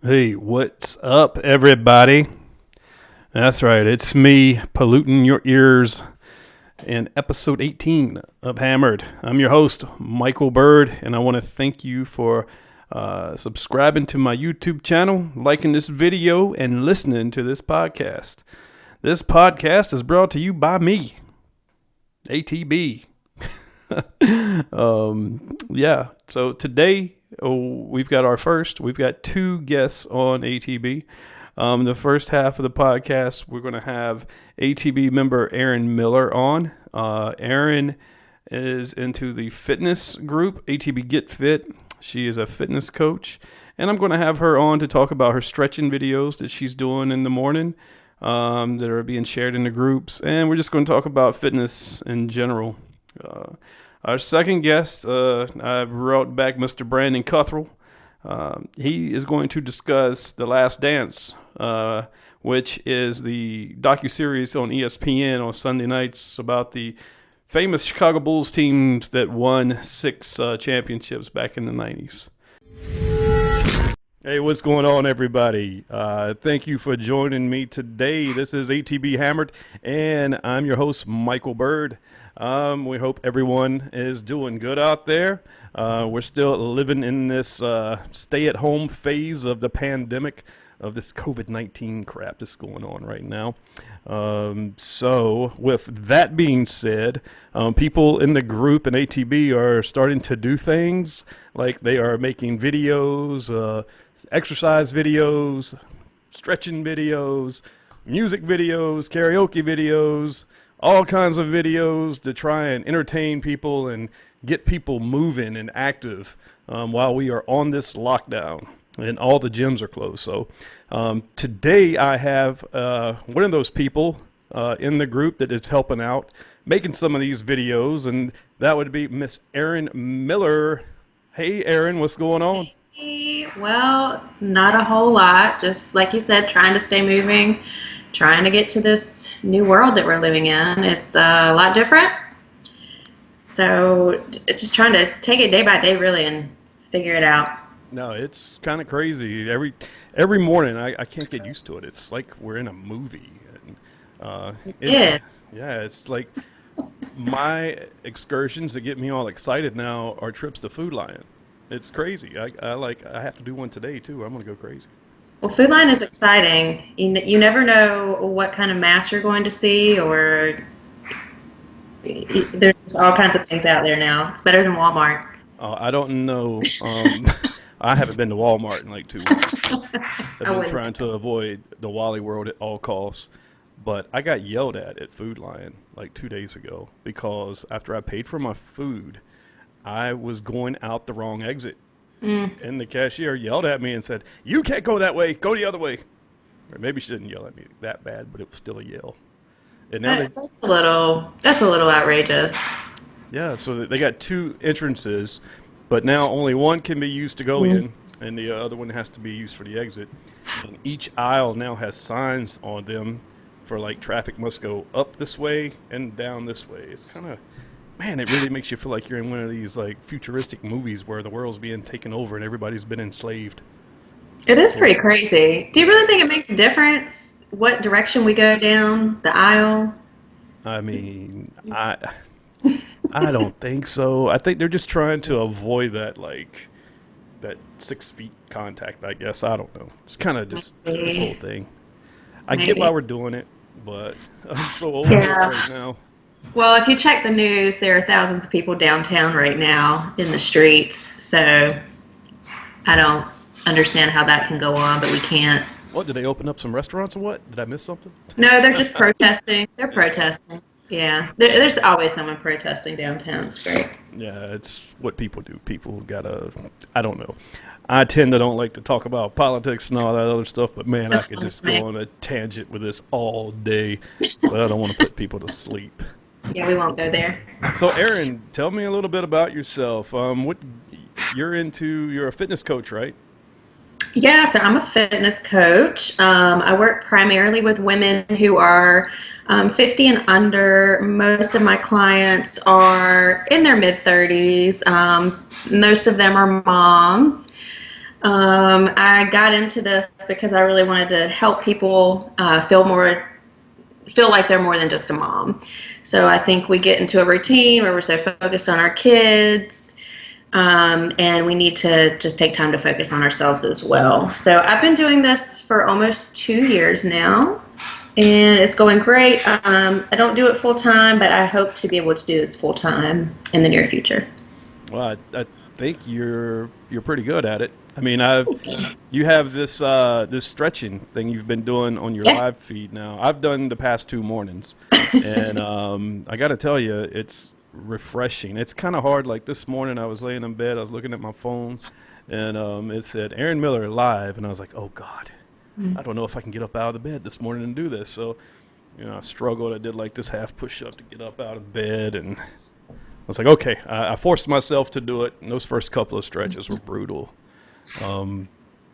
Hey, what's up, everybody? That's right, it's me polluting your ears in episode 18 of Hammered. I'm your host, Michael Bird, and I want to thank you for subscribing to my YouTube channel, liking this video, and listening to this podcast. This podcast is brought to you by me, ATB. So today we've got two guests on ATB. The first half of the podcast, we're going to have ATB member Erin Miller on. Erin is into the fitness group, ATB Get Fit. She is a fitness coach, and I'm going to have her on to talk about her stretching videos that she's doing in the morning that are being shared in the groups, and we're just going to talk about fitness in general. Our second guest, I brought back Mr. Brandon Cuthrell. He is going to discuss The Last Dance, which is the docuseries on ESPN on Sunday nights about the famous Chicago Bulls teams that won 6 championships back in the 90s. Hey, what's going on, everybody? Thank you for joining me today. This is ATB Hammered, and I'm your host, Michael Bird. We hope everyone is doing good out there. We're still living in this stay-at-home phase of the pandemic, of this COVID-19 crap that's going on right now. So with that being said, people in the group and ATB are starting to do things like they are making videos, exercise videos, stretching videos, music videos, karaoke videos, all kinds of videos to try and entertain people and get people moving and active while we are on this lockdown and all the gyms are closed. So today I have one of those people in the group that is helping out, making some of these videos, and that would be Miss Erin Miller. Hey, Erin, what's going on? Hey, well, not a whole lot. Just like you said, trying to stay moving, trying to get to this new world that we're living in. It's a lot different. So it's just trying to take it day by day, really, and figure it out. No, it's kind of crazy. Every morning, I can't get used to it. It's like we're in a movie. And, Yeah. yeah, it's like my excursions that get me all excited now are trips to Food Lion. It's crazy. I have to do one today too. I'm gonna go crazy. Well, Food Line is exciting. You never know what kind of mass you're going to see, or there's all kinds of things out there now. It's better than Walmart. I don't know. I haven't been to Walmart in like 2 weeks. I've I been wouldn't. trying to avoid the Wally World at all costs. But I got yelled at Food Lion like 2 days ago because after I paid for my food, I was going out the wrong exit. And the cashier yelled at me and said, "You can't go that way. Go the other way." Or maybe she didn't yell at me that bad, but it was still a yell. And now That's a little outrageous. yeah, so they got 2 entrances, but now only one can be used to go in, and the other one has to be used for the exit. And each aisle now has signs on them for like traffic must go up this way and down this way. It's kind of, man, it really makes you feel like you're in one of these like futuristic movies where the world's being taken over and everybody's been enslaved. It is pretty crazy. Do you really think it makes a difference what direction we go down the aisle? I mean, I don't think so. I think they're just trying to avoid that 6 feet contact, I guess. I don't know. It's kind of just this whole Maybe. thing. I get why Maybe. we're doing it, but I'm so over it right Yeah. now. Well, if you check the news, there are thousands of people downtown right now in the streets. So I don't understand how that can go on, but we can't. What, did they open up some restaurants or what? Did I miss something? No, they're just protesting. They're Yeah. protesting. Yeah. There's always someone protesting downtown. It's great. Yeah, it's what people do. People gotta, I don't know. I tend to don't like to talk about politics and all that other stuff, but man, I That's could fine just with me. go on a tangent with this all day, but I don't want to put people to sleep. Yeah, we won't go there. So, Erin, tell me a little bit about yourself. What you're a fitness coach, right? Yeah, so I'm a fitness coach. I work primarily with women who are 50 and under. Most of my clients are in their mid 30s. Most of them are moms. I got into this because I really wanted to help people feel like they're more than just a mom. So I think we get into a routine where we're so focused on our kids, and we need to just take time to focus on ourselves as well. So I've been doing this for almost 2 years now, and it's going great. I don't do it full time, but I hope to be able to do this full time in the near future. Well, I think you're pretty good at it. I mean, you have this stretching thing you've been doing on your Yeah. live feed now. I've done the past 2 mornings, and I got to tell you, it's refreshing. It's kind of hard. Like this morning, I was laying in bed, I was looking at my phone, and it said Erin Miller live, and I was like, oh God, I don't know if I can get up out of the bed this morning and do this. So, I struggled. I did like this half push up to get up out of bed, and I was like, okay, I forced myself to do it. And those first couple of stretches were brutal. Um,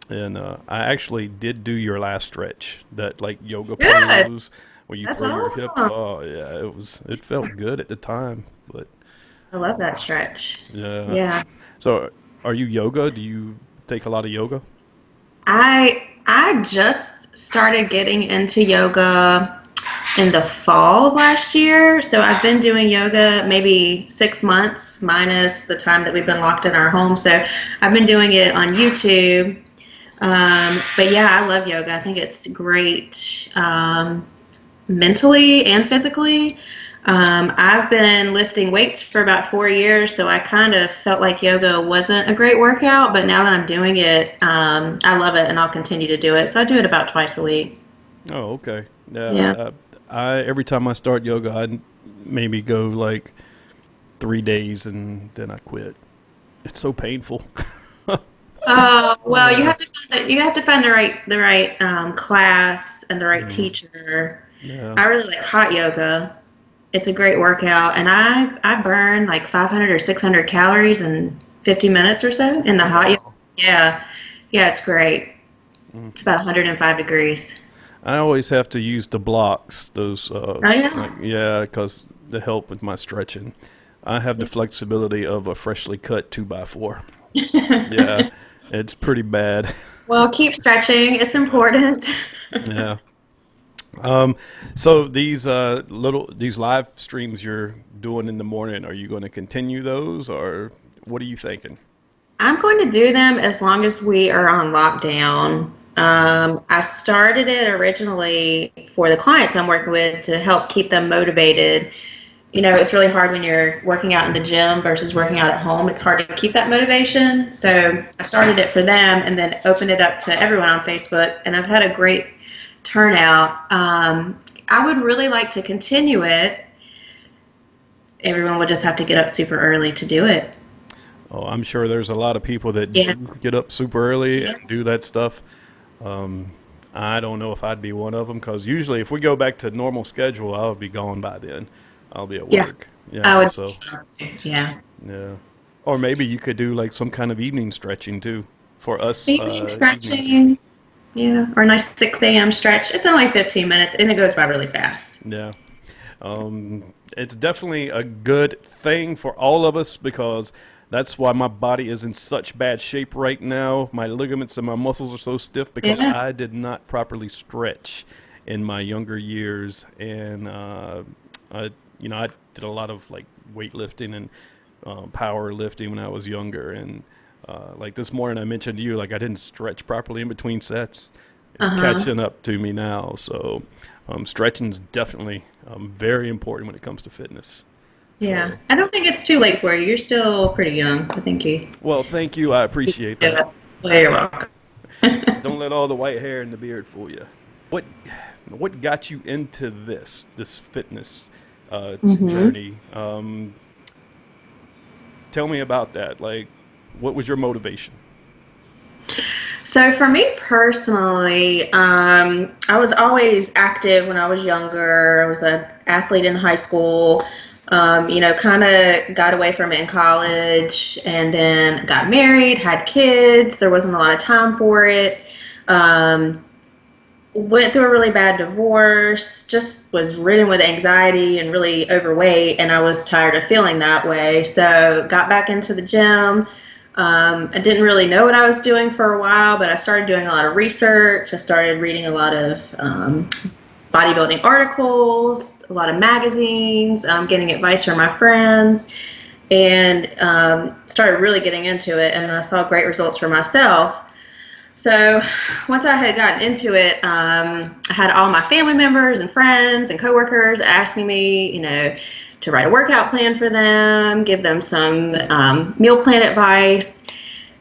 and I actually did do your last stretch, that like yoga Good. pose where you That's throw your hip. awesome. Oh yeah, it felt good at the time, but I love that stretch. yeah. Yeah. So are you yoga? Do you take a lot of yoga? I just started getting into yoga in the fall of last year. So I've been doing yoga maybe 6 months minus the time that we've been locked in our home. So I've been doing it on YouTube. But yeah, I love yoga. I think it's great mentally and physically. I've been lifting weights for about 4 years, so I kind of felt like yoga wasn't a great workout, but now that I'm doing it, I love it and I'll continue to do it. So I do it about twice a week. Oh, okay. Yeah. Yeah. I every time I start yoga, I maybe go like 3 days and then I quit. It's so painful. Well, you Yeah. have to find the right class and the right Mm, teacher. yeah. I really like hot yoga. It's a great workout, and I burn like 500 or 600 calories in 50 minutes or so in the Oh hot yoga. wow. Yeah, yeah, it's great. Mm. It's about 105 degrees. I always have to use the blocks, those Oh like yeah. yeah, because to help with my stretching. I have the flexibility of a freshly cut 2x4. Yeah, it's pretty bad. Well, keep stretching. It's important. Yeah. Um, so these live streams you're doing in the morning, are you going to continue those, or what are you thinking? I'm going to do them as long as we are on lockdown. I started it originally for the clients I'm working with to help keep them motivated. It's really hard when you're working out in the gym versus working out at home. It's hard to keep that motivation. So I started it for them and then opened it up to everyone on Facebook, and I've had a great turnout. I would really like to continue it. Everyone would just have to get up super early to do it. Oh, I'm sure there's a lot of people that Yeah. do get up super early and do that stuff. Um, I don't know if I'd be one of them because usually if we go back to normal schedule, I'll be gone by then. I'll be at Yeah. work. Yeah, I would. so Yeah. yeah. Or maybe you could do like some kind of evening stretching too for us Evening evening. stretching. Yeah. Or a nice 6 a.m. stretch. It's only 15 minutes and it goes by really fast. Yeah. It's definitely a good thing for all of us because that's why my body is in such bad shape right now. My ligaments and my muscles are so stiff because Yeah. I did not properly stretch in my younger years, and I did a lot of like weightlifting and power lifting when I was younger, and like this morning I mentioned to you, like I didn't stretch properly in between sets. It's Uh-huh. catching up to me now, so stretching is definitely very important when it comes to fitness. Yeah. So, I don't think it's too late for you. You're still pretty young. I think well, thank you. I you appreciate can do that. it. Well, you're welcome. Don't let all the white hair and the beard fool you. What what got you into this fitness hmm journey? Tell me about that. Like, what was your motivation? So for me personally, I was always active when I was younger. I was an athlete in high school. Kind of got away from it in college, and then got married, had kids. There wasn't a lot of time for it. Um, Went through a really bad divorce. Just was ridden with anxiety and really overweight, and I was tired of feeling that way. So got back into the gym. I didn't really know what I was doing for a while, but I started doing a lot of research. I started reading a lot of bodybuilding articles, a lot of magazines, getting advice from my friends, and started really getting into it. And I saw great results for myself. So once I had gotten into it, I had all my family members and friends and coworkers asking me, to write a workout plan for them, give them some meal plan advice.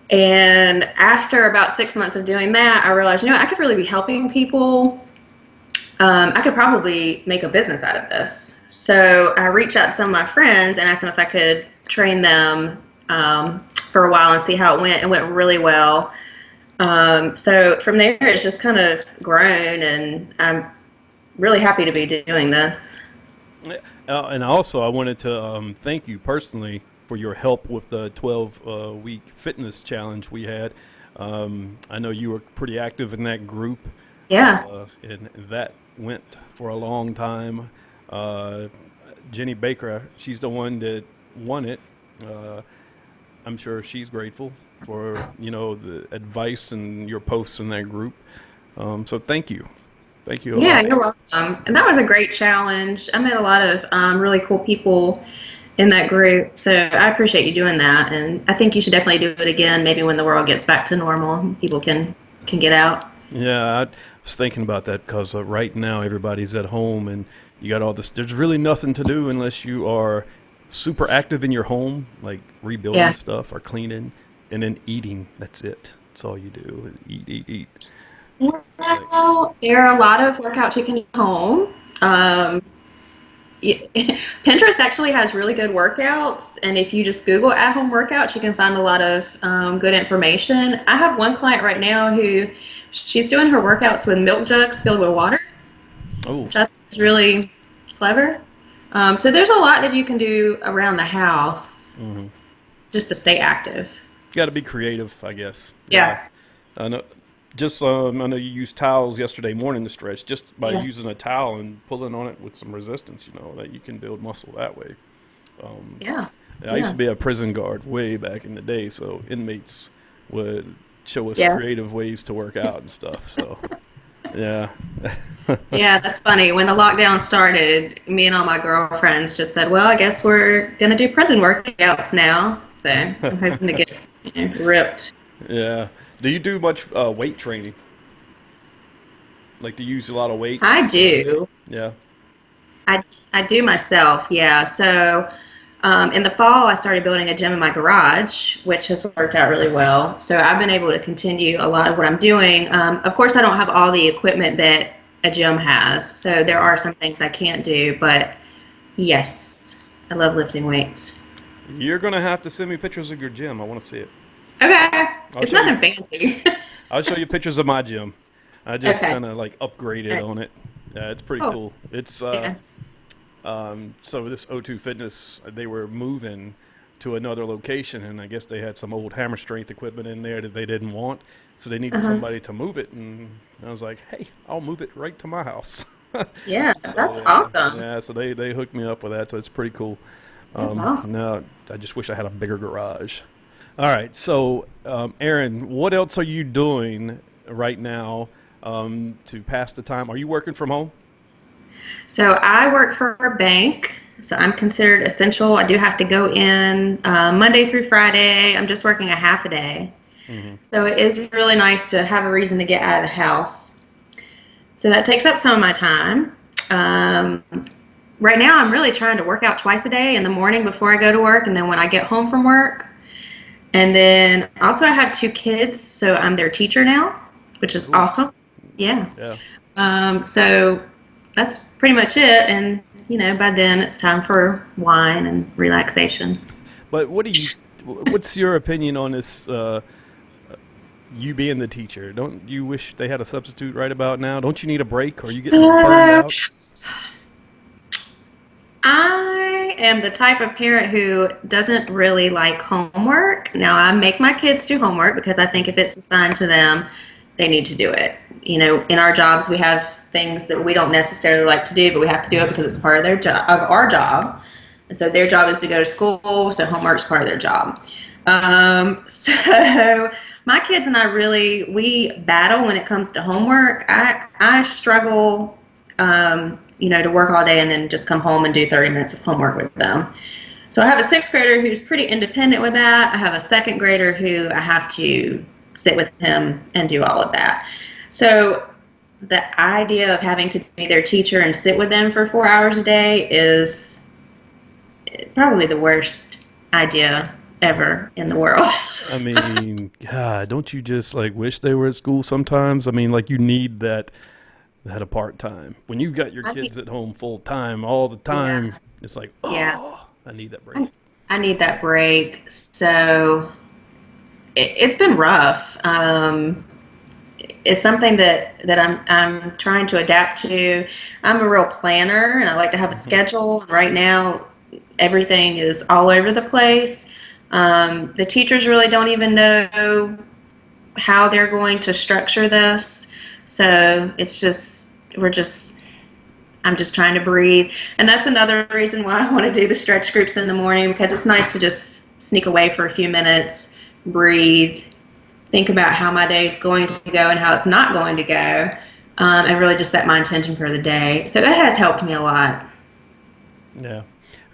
And after about 6 months of doing that, I realized, I could really be helping people. I could probably make a business out of this. So I reached out to some of my friends and asked them if I could train them for a while and see how it went. It went really well. So from there, it's just kind of grown, and I'm really happy to be doing this. And also, I wanted to thank you personally for your help with the 12-week fitness challenge we had. I know you were pretty active in that group. Yeah. And that went for a long time. Jenny Baker, she's the one that won it. I'm sure she's grateful for the advice and your posts in that group. So thank you. Thank you a Yeah, lot. you're welcome. And that was a great challenge. I met a lot of really cool people in that group. So I appreciate you doing that. And I think you should definitely do it again, maybe when the world gets back to normal and people can get out. Yeah, I was thinking about that because right now everybody's at home and you got all this. There's really nothing to do unless you are super active in your home, like rebuilding Yeah. stuff or cleaning, and then eating. That's it. That's all you do. Eat, eat, eat. Like, Well, there are a lot of workouts you can do at home. Um, Pinterest actually has really good workouts, and if you just Google at-home workouts, you can find a lot of good information. I have one client right now who she's doing her workouts with milk jugs filled with water, oh, which I think is really clever. So there's a lot that you can do around the house hmm just to stay active. got to be creative, I guess. Yeah. Yeah, I know. Just I know you used towels yesterday morning to stretch. Just by yeah, using a towel and pulling on it with some resistance, that you can build muscle that way. Um, yeah, I used yeah, to be a prison guard way back in the day, so inmates would show us yeah. creative ways to work out and stuff. So, yeah. Yeah, that's funny. When the lockdown started, me and all my girlfriends just said, well, I guess we're going to do prison workouts now. So I'm hoping to get ripped. Yeah. Do you do much weight training? Like, do you use a lot of I weights? do. Yeah. I do myself, yeah. So in the fall, I started building a gym in my garage, which has worked out really well. So I've been able to continue a lot of what I'm doing. Of course, I don't have all the equipment that a gym has. So there Mhm. are some things I can't do, but yes, I love lifting weights. You're gonna have to send me pictures of your gym. I want to see it. Okay. I'll It's show you. nothing fancy. I'll show you pictures of my gym. I just Okay. kind of like All upgraded right. on it. Yeah, it's pretty Cool. cool. It's Yeah. so this O2 Fitness, they were moving to another location, and I guess they had some old hammer strength equipment in there that they didn't want, so they needed Uh-huh. somebody to move it, and I was like, hey, I'll move it right to my house. Yeah, So that's awesome. yeah, so they hooked me up with that, so it's pretty cool. That's awesome. Now I just wish I had a bigger garage. All right, so Erin, what else are you doing right now to pass the time? Are you working from home? So I work for a bank, so I'm considered essential. I do have to go in Monday through Friday. I'm just working a half a day. hmm So it is really nice to have a reason to get out of the house. So that takes up some of my time. Um, right now, I'm really trying to work out twice a day in the morning before I go to work, and then when I get home from work. And then also, I have two kids, so I'm their teacher now, which is Ooh, awesome. Yeah. yeah. So that's pretty much it. And, by then it's time for wine and relaxation. But what's your opinion on this? You being the teacher, don't you wish they had a substitute right about now? Don't you need a break? Are you getting burned So out? I am the type of parent who doesn't really like homework. Now, I make my kids do homework because I think if it's assigned to them, they need to do it. In our jobs, we have things that we don't necessarily like to do, but we have to do it because it's part of their job, of our job. And so their job is to go to school, so homework's part of their job. So my kids and I we battle when it comes to homework. I struggle, to work all day and then just come home and do 30 minutes of homework with them. So I have a sixth grader who's pretty independent with that. I have a second grader who I have to sit with him and do all of that. So the idea of having to be their teacher and sit with them for 4 hours a day is probably the worst idea ever in the world. I mean, God, don't you just like wish they were at school sometimes? I mean, like you need that a part time. When you've got your I need, kids at home full time all the yeah, time, it's like, yeah. oh, I need that break. I need that break. So it's been rough. It's something that I'm trying to adapt to. I'm a real planner and I like to have a Hmm. schedule. Right now, everything is all over the place. The teachers really don't even know how they're going to structure this. So we're just, I'm just trying to breathe. And that's another reason why I want to do the stretch groups in the morning, because it's nice to just sneak away for a few minutes, breathe, think about how my day is going to go and how it's not going to go, and really just set my intention for the day. So it has helped me a lot. Yeah.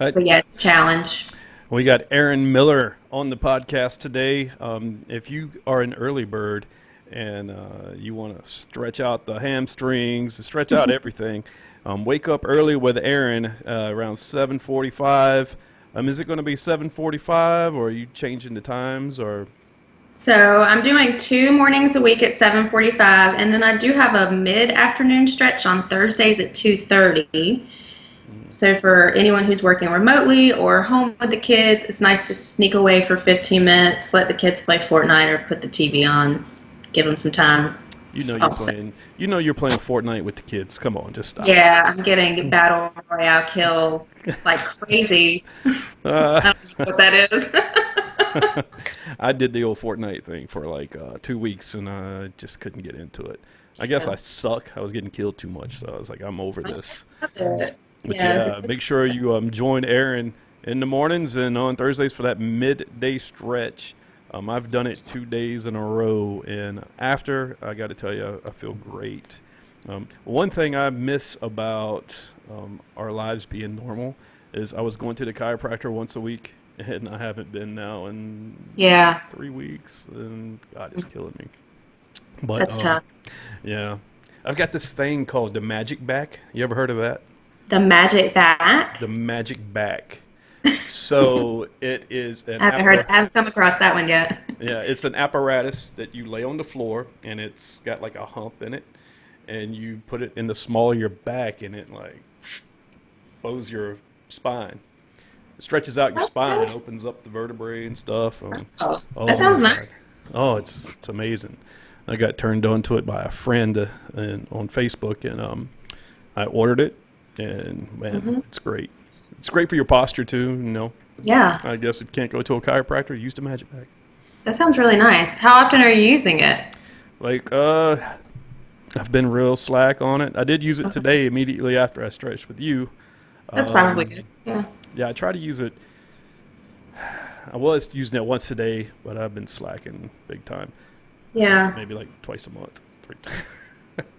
Uh, But yeah, it's a challenge. we got Erin Miller on the podcast today. If you are an early bird and you want to stretch out the hamstrings, stretch out everything, wake up early with Erin around 7:45. Is it going to be 7:45, or are you changing the times, or? So I'm doing 2 mornings a week at 7:45, and then I do have a mid-afternoon stretch on Thursdays at 2:30. Mm. So for anyone who's working remotely or home with the kids, it's nice to sneak away for 15 minutes, let the kids play Fortnite or put the TV on, give them some time. You know you're Also, playing. You know you're playing Fortnite with the kids. Come on, just stop. yeah, I'm getting battle royale kills like crazy. Uh, I don't know what that is. I did the old Fortnite thing for like 2 weeks, and I just couldn't get into it. I guess I Yeah. suck. I was getting killed too much, so I was like, I'm over this. But Yeah. yeah, make sure you join Aaron in the mornings and on Thursdays for that midday stretch. I've done it 2 days in a row, and after, I got to tell you, I feel great. One thing I miss about our lives being normal is I was going to the chiropractor once a week, and I haven't been now in Yeah, 3 weeks, and God is killing me. But that's tough. yeah, I've got this thing called the magic back. You ever heard of that? The magic back. The magic back. So it is an I haven't come across that one yet. yeah, it's an apparatus that you lay on the floor, and it's got like a hump in it, and you put it in the small of your back, and it like bows your spine. It stretches out your spine and Okay. opens up the vertebrae and stuff. Oh, that Oh my sounds nice. God. Oh, it's amazing. I got turned on to it by a friend on Facebook, and I ordered it, and man, Hmm. it's great. It's great for your posture too. Yeah, I guess if you can't go to a chiropractor, use the magic bag. that sounds really nice. How often are you using it? Like, I've been real slack on it. I did use it Okay. today immediately after I stretched with you. That's probably Um, good. Yeah. yeah, I try to use it. I was using it once a day, but I've been slacking big time. Yeah. Maybe like twice a month, 3 times.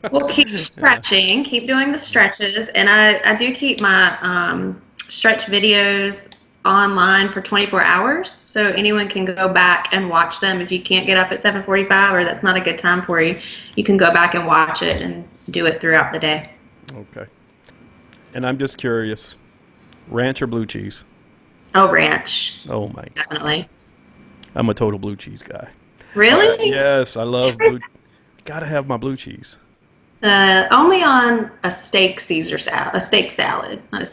Well, keep Yeah. stretching, keep doing the stretches, and I do keep my stretch videos online for 24 hours, so anyone can go back and watch them. If you can't get up at 7:45 or that's not a good time for you, you can go back and watch it and do it throughout the day. Okay. And I'm just curious, ranch or blue cheese? Oh, ranch, Oh my God, definitely. I'm a total blue cheese guy. Really? Yes, I love blue. Gotta have my blue cheese. Only on a steak Caesar salad, a steak salad, not a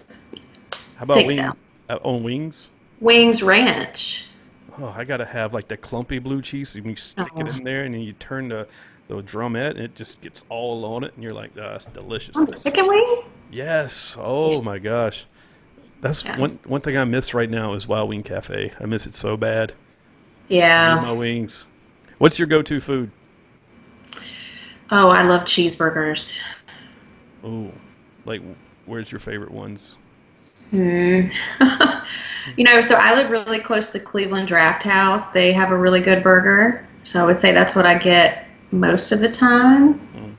How about steak wing salad. on wings? Wings ranch. Oh, I gotta have like the clumpy blue cheese. And you stick it Oh, in there, and then you turn the drumette, and it just gets all on it, and you're like, oh, that's on the deliciousness. chicken wing? Yes. Oh my gosh, that's Yeah. one thing I miss right now is Wild Wing Cafe. I miss it so bad. I need Yeah. my wings. What's your go-to food? Oh, I love cheeseburgers. Oh, like where's your favorite ones? Hmm. So I live really close to Cleveland Draft House. They have a really good burger. So I would say that's what I get most of the time. Mm.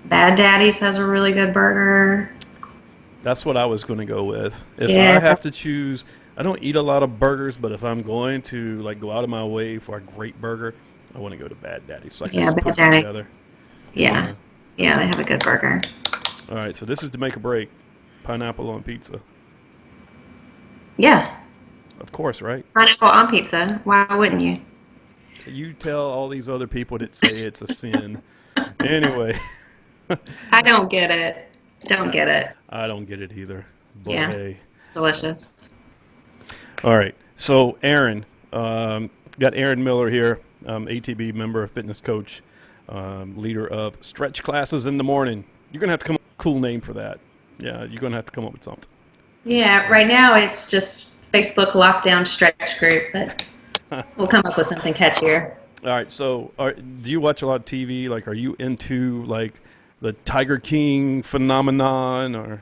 Bad Daddy's has a really good burger. That's what I was going to go with. If I Yeah. have to choose, I don't eat a lot of burgers, but if I'm going to like go out of my way for a great burger, I want to go to Bad Daddy so I can Yeah, just Bad put it Daddy's. together. Yeah. Yeah. Yeah, they have a good burger. All right, so this is to make a break. Pineapple on pizza. Yeah. Of course, right? Pineapple on pizza. Why wouldn't you? You tell all these other people that say it's a sin. Anyway, I don't get it. Don't get it. I don't get it either. But Yeah. hey. It's delicious. All right. So, Aaron, got Erin Miller here, ATB member, fitness coach, leader of stretch classes in the morning. You're going to have to come up with a cool name for that. Yeah, you're going to have to come up with something. Yeah, right now it's just Facebook lockdown stretch group, but we'll come up with something catchier. All right. So, do you watch a lot of TV? Like, are you into like the Tiger King phenomenon, or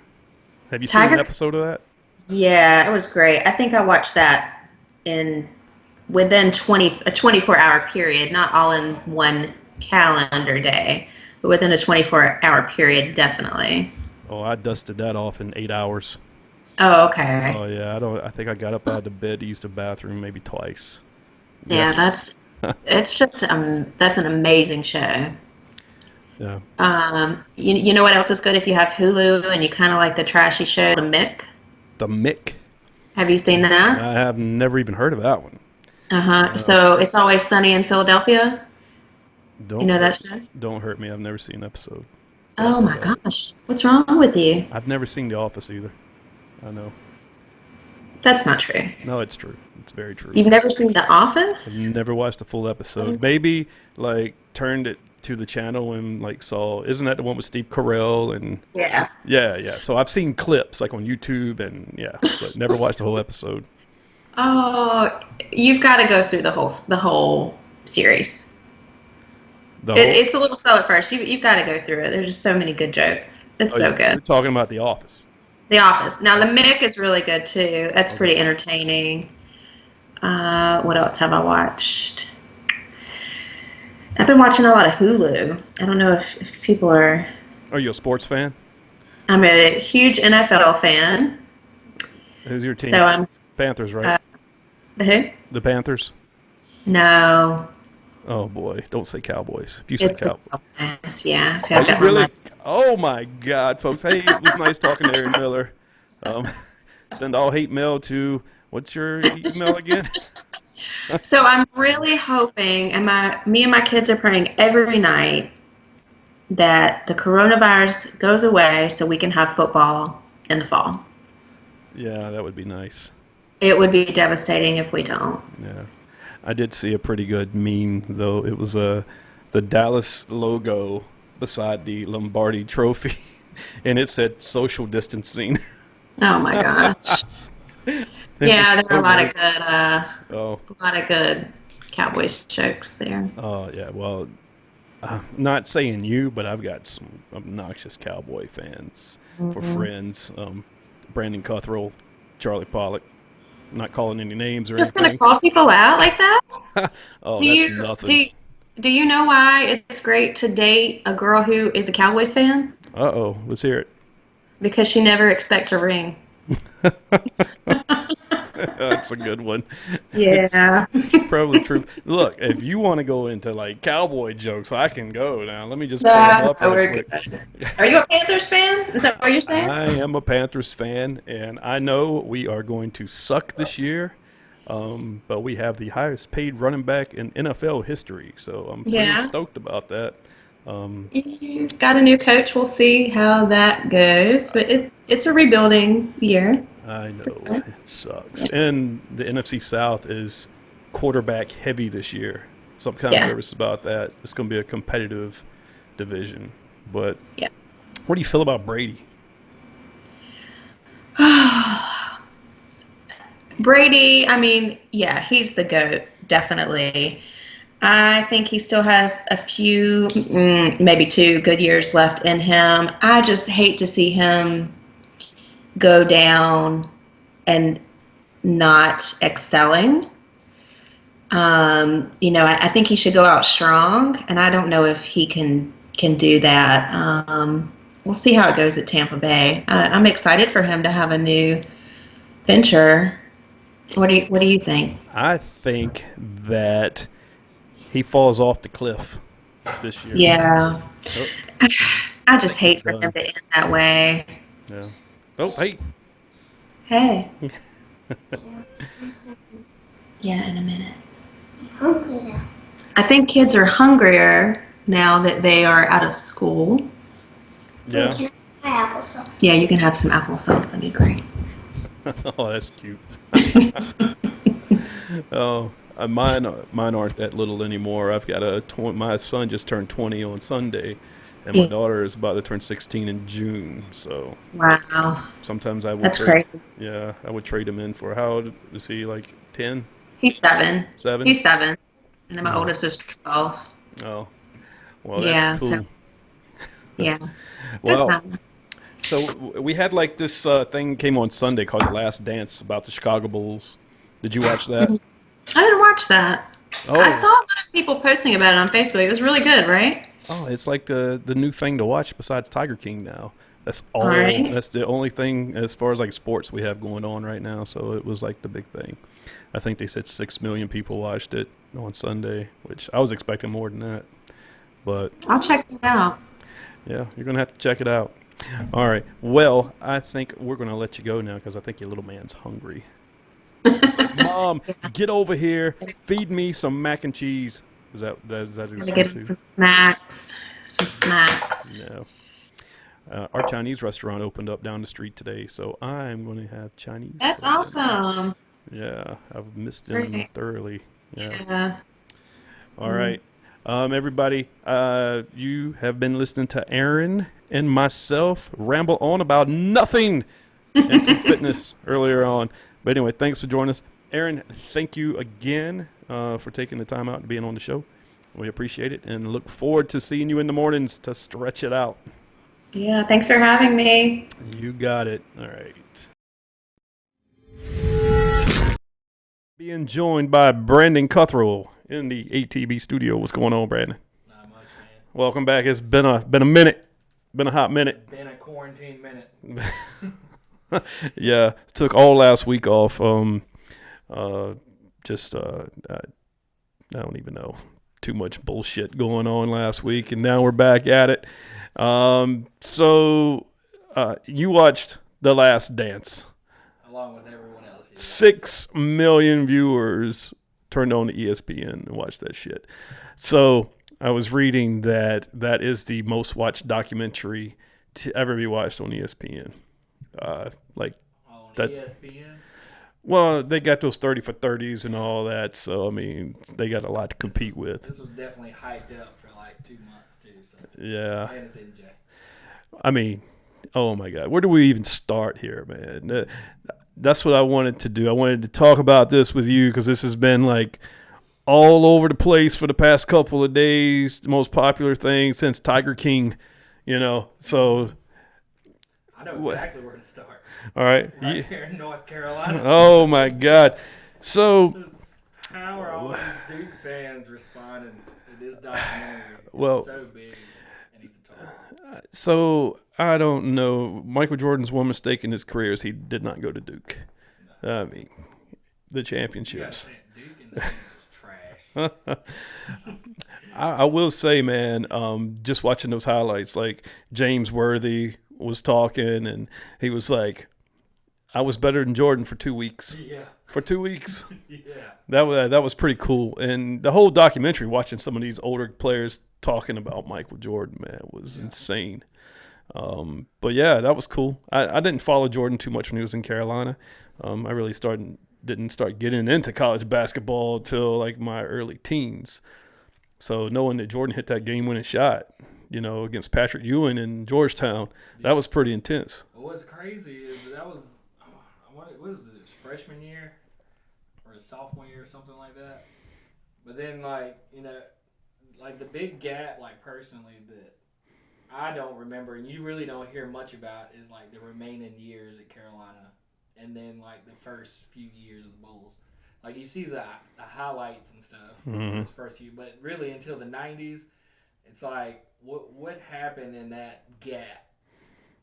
have you seen an Tiger? episode of that? Yeah, it was great. I think I watched that in within 24-hour period, not all in one calendar day, but within a 24-hour period, definitely. Oh, I dusted that off in 8 hours. Oh, okay. Oh yeah, I don't. I think I got up out of the bed to use the bathroom maybe twice. Yeah, Yeah, it's just that's an amazing show. yeah. You know what else is good if you have Hulu and you kind of like the trashy show, The Mick? The Mick. Have you seen that? I have never even heard of that one. Uh-huh. Uh, So It's Always Sunny in Philadelphia. You don't know that hurt. show? Don't hurt me. I've never seen an episode, but I've Oh heard my of it. gosh. What's wrong with you? I've never seen The Office either. I know. That's not true. No, it's true. It's very true. You've never seen The I've Office? never watched a full episode. Maybe like turned it to the channel and like saw. Isn't that the one with Steve Carell and Yeah. yeah, yeah. So I've seen clips like on YouTube and yeah, but never watched the whole episode. Oh, you've got to go through the whole series. The whole. It's a little slow at first. You've got to go through it. There's just so many good jokes. It's Oh, so you're good. talking about The Office. The Office. Now, The Mick is really good too. That's Okay. pretty entertaining. What else have I watched? I've been watching a lot of Hulu. I don't know if people are. Are you a sports fan? I'm a huge NFL fan. Who's your So team? I'm. Panthers, right? Uh, the who? The Panthers. No, Oh boy, don't say Cowboys. If you say it's the Cow, Cowboys. Yeah, see, are I've you got my really? mind. Oh my God, folks! Hey, it was nice talking to Erin Miller. Um, send all hate mail to what's your email again? So I'm really hoping, and me and my kids are praying every night that the coronavirus goes away so we can have football in the fall. Yeah, that would be nice. It would be devastating if we don't. Yeah, I did see a pretty good meme though. It was the Dallas logo beside the Lombardi Trophy, and it said social distancing. Oh my gosh. It Yeah, was there are so a lot of great. good, Oh, Cowboys jokes there. oh yeah. Well, not saying you, but I've got some obnoxious cowboy fans for Mhm. friends. Brandon Cuthrell, Charlie Pollock. Not calling any names or Just gonna anything. call people out like that? Oh, Do that's you do nothing. you, do you know why it's great to date a girl who is a Cowboys fan? Uh-oh, let's hear it. Because she never expects a ring. That's a good one. It's, Yeah. it's probably true. Look, if you want to go into like cowboy jokes, I can go now. Let me just pull them Nah, up right we're quick. good. Are you a Panthers fan? Is that what you're saying? I am a Panthers fan, and I know we are going to suck this year, but we have the highest paid running back in NFL history, so I'm pretty Yeah. stoked about that. Um, You've got a new coach. We'll see how that goes. But it's a rebuilding year. I know sure. it sucks, and the NFC South is quarterback heavy this year, so I'm kind of Yeah. nervous about that. It's going to be a competitive division, but Yeah. what do you feel about Brady? Brady, I mean, yeah, he's the GOAT, definitely. I think he still has a few, maybe 2 good years left in him. I just hate to see him go down and not excelling. I think he should go out strong, and I don't know if he can do that. We'll see how it goes at Tampa Bay. I'm excited for him to have a new venture. What do you think? I think that he falls off the cliff this year. Yeah, Oh, I I just think he's hate for him done. to end that way. Yeah. Oh, hey. Hey, yeah, in a minute. I think kids are hungrier now that they are out of school. Yeah. Yeah, you can have some applesauce. That'd be great. Oh, that's cute. Oh, mine aren't that little anymore. I've got my son just turned 20 on Sunday, and my Yeah. daughter is about to turn 16 in June. So Wow, sometimes I would that's trade. crazy. Yeah, I would trade him in for how old is he? Like 10, He's 7. 7? He's 7, and then my Oh, oldest is 12. oh. Well, that's Yeah, so cool. yeah, good Well, times. so we had like this thing came on Sunday called The Last Dance about the Chicago Bulls. Did you watch that? Mhm. I didn't watch that. I Oh, saw a lot of people posting about it on Facebook. It was really good, right? oh, it's like the new thing to watch besides Tiger King now. That's All all. right. That's the only thing as far as like sports we have going on right now. So it was like the big thing. I think they said 6 million people watched it on Sunday, which I was expecting more than that. But I'll check it out. yeah, you're gonna have to check it out. All right. Well, I think we're gonna let you go now because I think your little man's hungry. He's like, Mom, get over here, feed me some mac and cheese. Is that his Gonna get him go-to? some snacks. Some snacks. Yeah. Our Chinese restaurant opened up down the street today, so I'm going to have Chinese That's for dinner. awesome. Yeah, I've missed them Great. thoroughly. Yeah. Yeah. All Mm. right. Everybody, you have been listening to Erin and myself ramble on about nothing and some fitness earlier on. But anyway, thanks for joining us. Erin, thank you again for taking the time out and being on the show. We appreciate it and look forward to seeing you in the mornings to stretch it out. Yeah. Thanks for having me. You got it. All right. Being joined by Brandon Cuthrell in the ATB studio. What's going on, Brandon? Not much, man. Welcome back. It's been a minute. Been a hot minute. Been a quarantine minute. Yeah, took all last week off. Just I don't even know. Too much bullshit going on last week, and now we're back at it. So you watched The Last Dance. Along with everyone else. Yes. 6 million viewers turned on ESPN and watched that shit. So I was reading that that is the most watched documentary to ever be watched on ESPN. Like On that. ESPN. Well, they got those 30 for 30s and all that. So I mean, they got a lot to compete with. This was definitely hyped up for like 2 months too. So Yeah. and it's MJ. I mean, oh my God, where do we even start here, man? That's what I wanted to do. I wanted to talk about this with you because this has been like all over the place for the past couple of days. The most popular thing since Tiger King, So, I know exactly where to start. all right. Right here in North Carolina. Oh my God. So, How are all these Duke fans responding to this documentary? It's Well- so big and he's a total. so I don't know. Michael Jordan's one mistake in his career is he did not go to Duke. I mean, the You gotta championships. say Duke and the team was trash. I will say, man, just watching those highlights, like James Worthy was talking, and he was like, "I was better than Jordan for 2 weeks." Yeah. For 2 weeks, Yeah. that was pretty cool. And the whole documentary, watching some of these older players talking about Michael Jordan, man, was insane. But yeah, that was cool. I didn't follow Jordan too much when he was in Carolina. I really didn't start getting into college basketball till like my early teens. So knowing that Jordan hit that game-winning shot, against Patrick Ewing in Georgetown, that was pretty intense. Well, what's crazy is that was what was it? His freshman year or his sophomore year or something like that. But then, like the big gap, like personally, that I don't remember, and you really don't hear much about, is like the remaining years at Carolina and then like the first few years of the Bulls. Like you see the highlights and stuff for his first year, but really until the '90s, it's like what happened in that gap,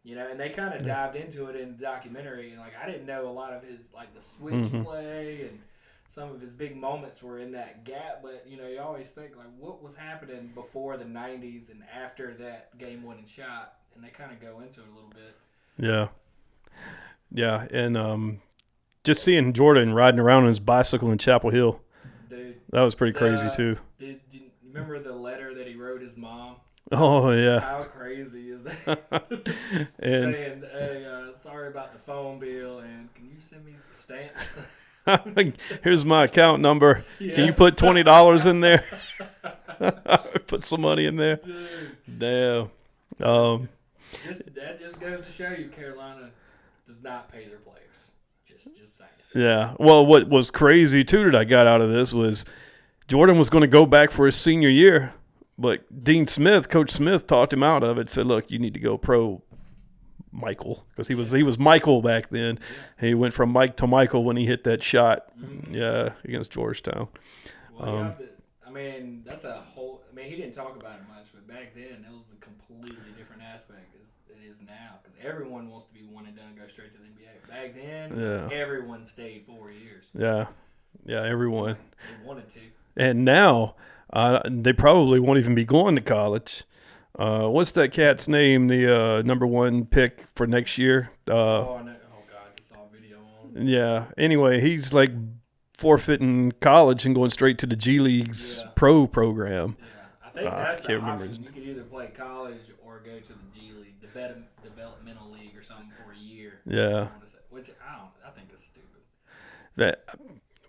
you know? And they kind of dived into it in the documentary, and like I didn't know a lot of his like the switch play and some of his big moments were in that gap. But you know, you always think like what was happening before the '90s and after that game-winning shot, and they kind of go into it a little bit. Yeah. Yeah, and just seeing Jordan riding around on his bicycle in Chapel Hill, Dude, that was pretty crazy too. Did you remember the letter that he wrote his mom? Oh yeah. How crazy is that? And saying, "Hey, sorry about the phone bill, and can you send me some stamps?" here's my account number. Yeah. Can you put $20 in there? Put some money in there. Dude, Damn. that just goes to show you, Carolina does not pay their players. Just saying. Yeah. Well, what was crazy too that I got out of this was Jordan was going to go back for his senior year, but Dean Smith, Coach Smith, talked him out of it. Said, "Look, you need to go pro, Michael," because he was Michael back then. Yeah. He went from Mike to Michael when he hit that shot, against Georgetown. Well, I mean, that's a whole. I mean, he didn't talk about it much, but back then it was a completely different aspect as it is now. Because everyone wants to be one and done, go straight to the NBA. Back then, everyone stayed 4 years. Yeah, everyone. They wanted to. And now they probably won't even be going to college. What's that cat's name? The number 1 pick for next year. Oh, no. Oh God, I just saw a video on. Yeah. Anyway, he's like forfeiting college and going straight to the G League's pro program. Yeah, I think that's the remember option. You could either play college or go to the G League, the developmental league or something for a year. Yeah. Which I think is stupid.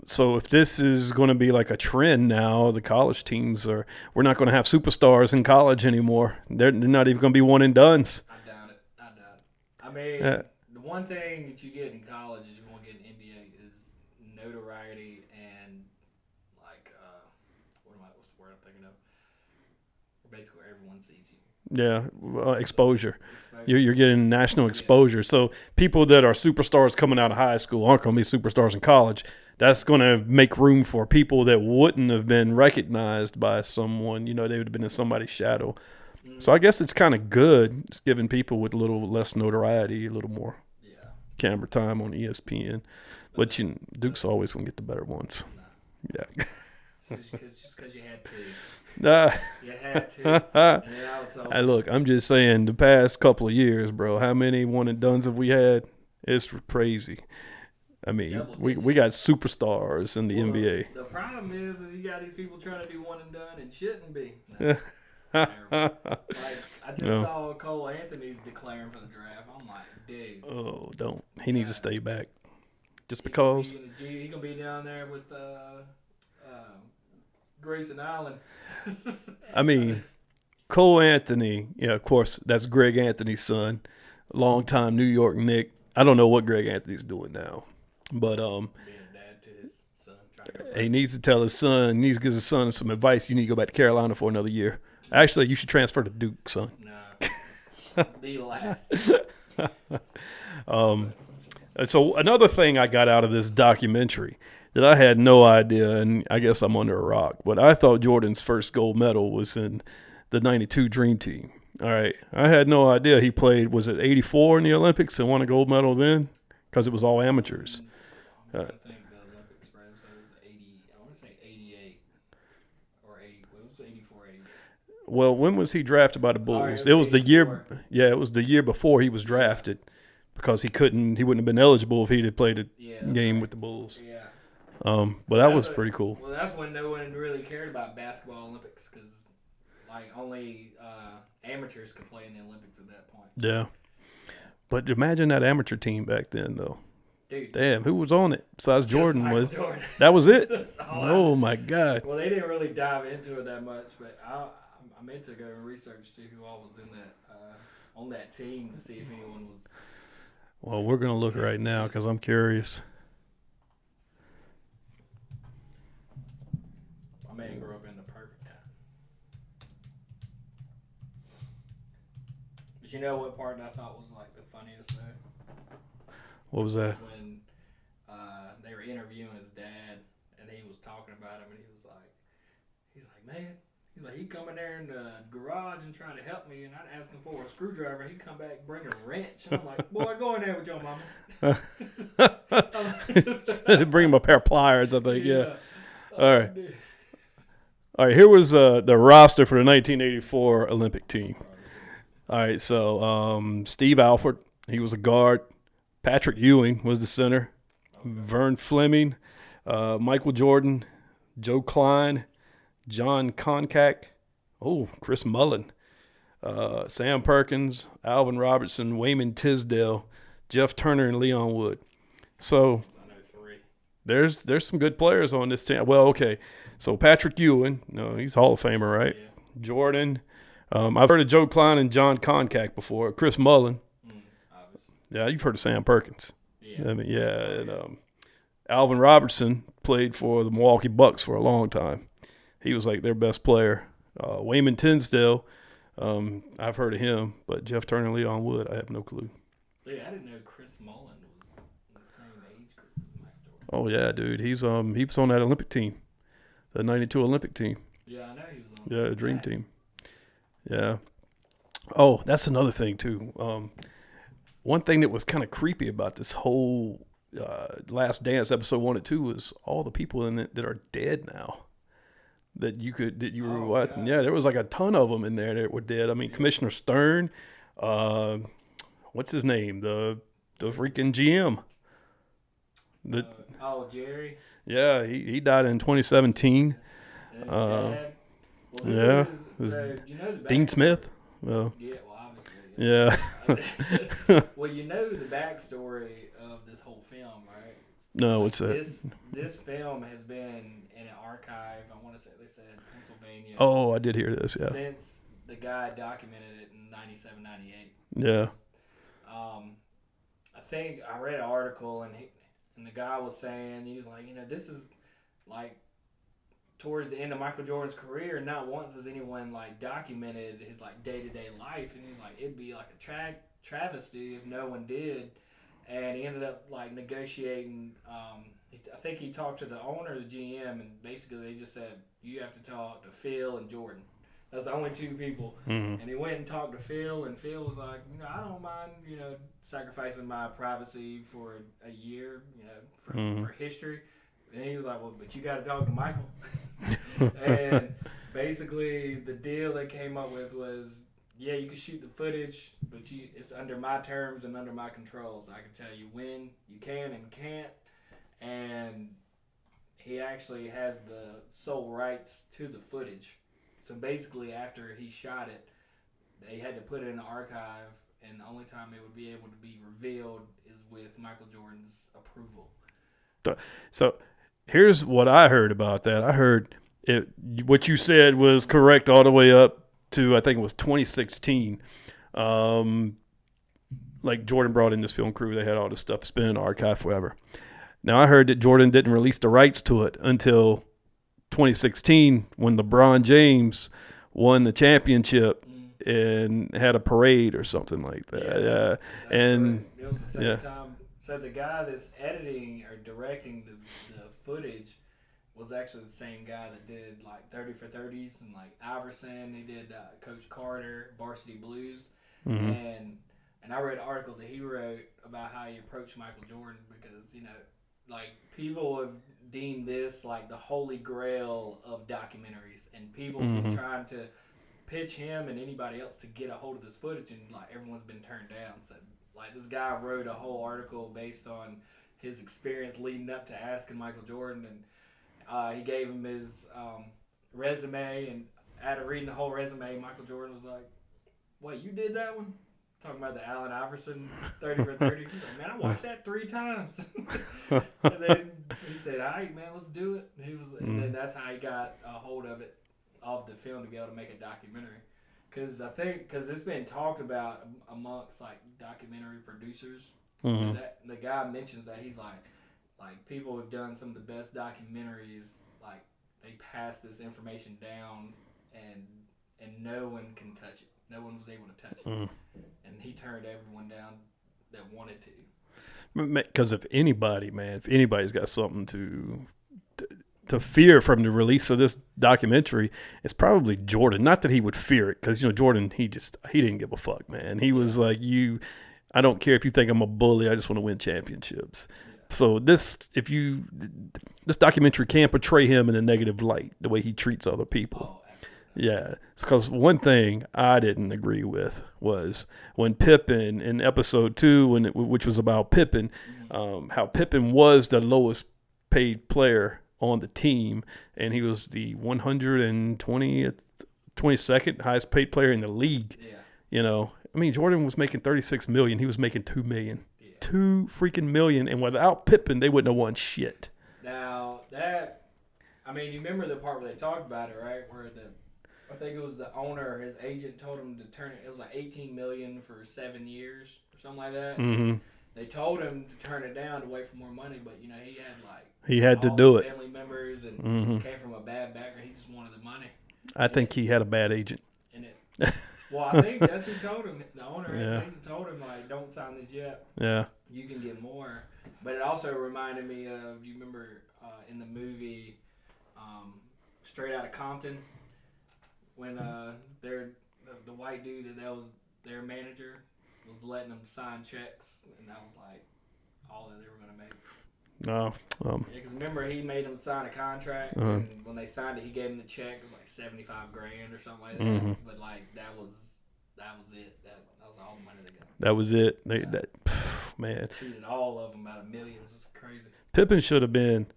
So if this is going to be like a trend now, the college teams we're not going to have superstars in college anymore. They're not even going to be one and dones. I doubt it. I mean, the one thing that you get in college is you won't get in NBA is notoriety and like what's the word I'm thinking of? Basically, everyone sees you. Yeah, exposure. You're getting national exposure. So people that are superstars coming out of high school aren't going to be superstars in college. That's going to make room for people that wouldn't have been recognized by someone. You know, they would have been in somebody's shadow. So I guess it's kind of good. It's giving people with a little less notoriety a little more camera time on ESPN. But Duke's always going to get the better ones. No. Yeah. Just because you had to. You had to. Hey, look, I'm just saying the past couple of years, bro, how many one and dones have we had? It's crazy. I mean, we got superstars in the NBA. The problem is you got these people trying to do one and done and shouldn't be. No. Like I just saw Cole Anthony's declaring for the draft. I'm like, dude. Oh, don't. He needs to stay back. Just because. He gonna be down there with Grayson Allen. I mean, Cole Anthony. Yeah, of course, that's Greg Anthony's son, longtime New York Knick. I don't know what Greg Anthony's doing now. But being a dad to his son, he needs to tell his son, he needs to give his son some advice. You need to go back to Carolina for another year. Actually, you should transfer to Duke, son. Nah, the last. So another thing I got out of this documentary that I had no idea, and I guess I'm under a rock, but I thought Jordan's first gold medal was in the '92 Dream Team. All right, I had no idea he played. Was it '84 in the Olympics and won a gold medal then? Because it was all amateurs. I think the Olympics, right? So it was 80. I want to say 88 or 80. Well, it was 84, 88. Well, when was he drafted by the Bulls? It was the year. 84. Yeah, it was the year before he was drafted, because he wouldn't have been eligible if he'd had played a game with the Bulls. Yeah. But that was pretty cool. Well, that's when no one really cared about basketball Olympics, because like only amateurs could play in the Olympics at that point. Yeah. But imagine that amateur team back then, though. Dude. Damn, who was on it besides Jordan? Jordan. That was it? Oh my God. Well, they didn't really dive into it that much, but I meant to go and research to see who all was in that on that team to see if anyone was. Well, we're going to look right now because I'm curious. My man grew up in the perfect time. But you know what part I thought was like the funniest though? What was that? When they were interviewing his dad, and he was talking about him, and he's like, man, he's like, he'd come in there in the garage and try to help me, and I'd ask him for a screwdriver, and he'd come back and bring a wrench, and I'm like, boy, go in there with your mama. Bring him a pair of pliers, I think. Yeah. All right. Dude. All right. Here was the roster for the 1984 Olympic team. All right. So Steve Alford, he was a guard. Patrick Ewing was the center. Vern Fleming, Michael Jordan, Joe Klein, John Koncak, Chris Mullen, Sam Perkins, Alvin Robertson, Wayman Tisdale, Jeff Turner, and Leon Wood. So I know three. There's some good players on this team. Well, okay. So Patrick Ewing, he's Hall of Famer, right? Yeah. Jordan. I've heard of Joe Klein and John Koncak before. Chris Mullen. Obviously. Yeah, you've heard of Sam Perkins. Yeah. I mean, yeah. And Alvin Robertson played for the Milwaukee Bucks for a long time. He was like their best player. Wayman Tisdale, I've heard of him, but Jeff Turner and Leon Wood, I have no clue. Yeah, I didn't know Chris Mullen was in the same age group as Michael Jordan. Oh yeah, dude, he was on that Olympic team, the '92 Olympic team. Yeah, I know he was on. Yeah, the Dream Team. Yeah. Oh, that's another thing too. One thing that was kind of creepy about this whole Last Dance episode 1 and 2 was all the people in it that are dead now. That you were watching. Yeah, there was like a ton of them in there that were dead. I mean, Commissioner Stern, what's his name? The freaking GM. Jerry. Yeah, he died in 2017. And his dad. Yeah. So, you know the Dean Smith. Well, yeah, well, obviously. yeah. Well, you know the backstory of this whole film, right? No, what's that? This film has been in an archive. I want to say they said Pennsylvania. Oh, I did hear this. Yeah. Since the guy documented it in 97, 98. Yeah. I think I read an article and the guy was saying, he was like, this is like towards the end of Michael Jordan's career, not once has anyone like documented his like day-to-day life, and he's like, it'd be like a travesty if no one did. And he ended up like negotiating. I think he talked to the owner, the GM, and basically they just said, you have to talk to Phil and Jordan. That's the only two people. Mm-hmm. And he went and talked to Phil, and Phil was like, I don't mind, sacrificing my privacy for a year, for history. And he was like, well, but you got to talk to Michael. And basically the deal they came up with was, yeah, you can shoot the footage, but it's under my terms and under my controls. I can tell you when you can and can't. And he actually has the sole rights to the footage. So basically, after he shot it, they had to put it in the archive, and the only time it would be able to be revealed is with Michael Jordan's approval. So here's what I heard about that. I heard what you said was correct all the way up to, I think it was 2016. Like Jordan brought in this film crew. They had all this stuff spinning in the archive forever. Now I heard that Jordan didn't release the rights to it until 2016 when LeBron James won the championship and had a parade or something like that. Yeah, That's and correct. It was the same time. So the guy that's editing or directing the footage was actually the same guy that did like 30 for 30s and like Iverson. He did Coach Carter, Varsity Blues, and I read an article that he wrote about how he approached Michael Jordan because like people have deemed this like the holy grail of documentaries, and people have been trying to pitch him and anybody else to get a hold of this footage, and like everyone's been turned down. So like this guy wrote a whole article based on his experience leading up to asking Michael Jordan, and he gave him his resume, and after reading the whole resume, Michael Jordan was like, "Wait, you did that one?" Talking about the Allen Iverson 30 for 30. He's like, man, I watched that 3 times. And then he said, all right, man, let's do it. And then that's how he got a hold of it, of the film, to be able to make a documentary. Because it's been talked about amongst like documentary producers. So that the guy mentions that he's like people have done some of the best documentaries, like they pass this information down and no one can touch it. No one was able to touch it. And he turned everyone down. that wanted to. Because if anybody's got something to fear from the release of this documentary, it's probably Jordan. Not that he would fear it, because Jordan, he didn't give a fuck, man. He was like, I don't care if you think I'm a bully. I just want to win championships. Yeah. So this documentary can't portray him in a negative light, the way he treats other people. Oh, yeah, because one thing I didn't agree with was when Pippen in episode 2, which was about Pippen, how Pippen was the lowest paid player on the team, and he was the 22nd highest paid player in the league. Yeah. I mean, Jordan was making $36 million. He was making $2 million. Yeah. $2 freaking million, and without Pippen, they wouldn't have won shit. Now you remember the part where they talked about it, right? Where I think it was the owner, his agent told him to turn it. It was like $18 million for 7 years or something like that. Mm-hmm. They told him to turn it down to wait for more money, but he had to do it. Family members and came from a bad background. He just wanted the money. I think he had a bad agent. Well, I think that's who told him. The owner, his agent told him, don't sign this yet. Yeah. You can get more. But it also reminded me of, you remember in the movie Straight Outta Compton, when the white dude that was their manager was letting them sign checks, and that was all that they were going to make. No. Because remember, he made them sign a contract, and when they signed it, he gave them the check. It was like $75,000 or something like that. Mm-hmm. But that was it. That was all the money they got. That was it. Man. Cheated all of them out of millions. It's crazy. Pippen should have been,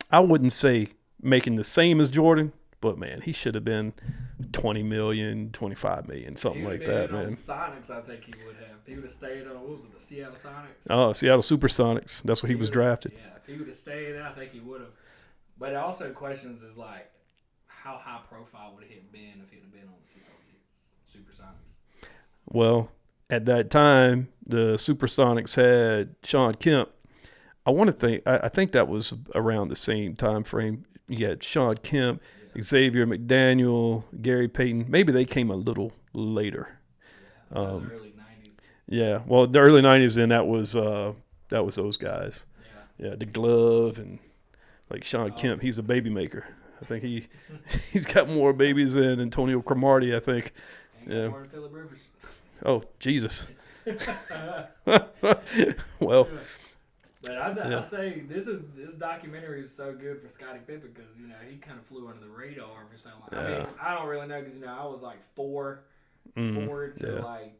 I wouldn't say making the same as Jordan, but man, he should have been $20 million, $25 million, something like that, man. Sonics, I think he would have. If he would have stayed on, what was it, the Seattle Sonics? Oh, Seattle Supersonics. That's where he was drafted. Yeah, if he would have stayed there, I think he would have. But it also questions is how high profile would it have been if he'd have been on the Seattle Supersonics? Well, at that time, the Supersonics had Sean Kemp. I think that was around the same time frame. You had Sean Kemp, Xavier McDaniel, Gary Payton. Maybe they came a little later. The early 90s. Yeah, well, the early 90s, and that was those guys. Yeah, the glove and Sean Kemp. He's a baby maker. I think he's got more babies than Antonio Cromartie, I think. Yeah. More than Phillip Rivers. Oh, Jesus. Well. But I say this documentary is so good for Scottie Pippen because he kind of flew under the radar for so long. I mean, I don't really know because I was 4 to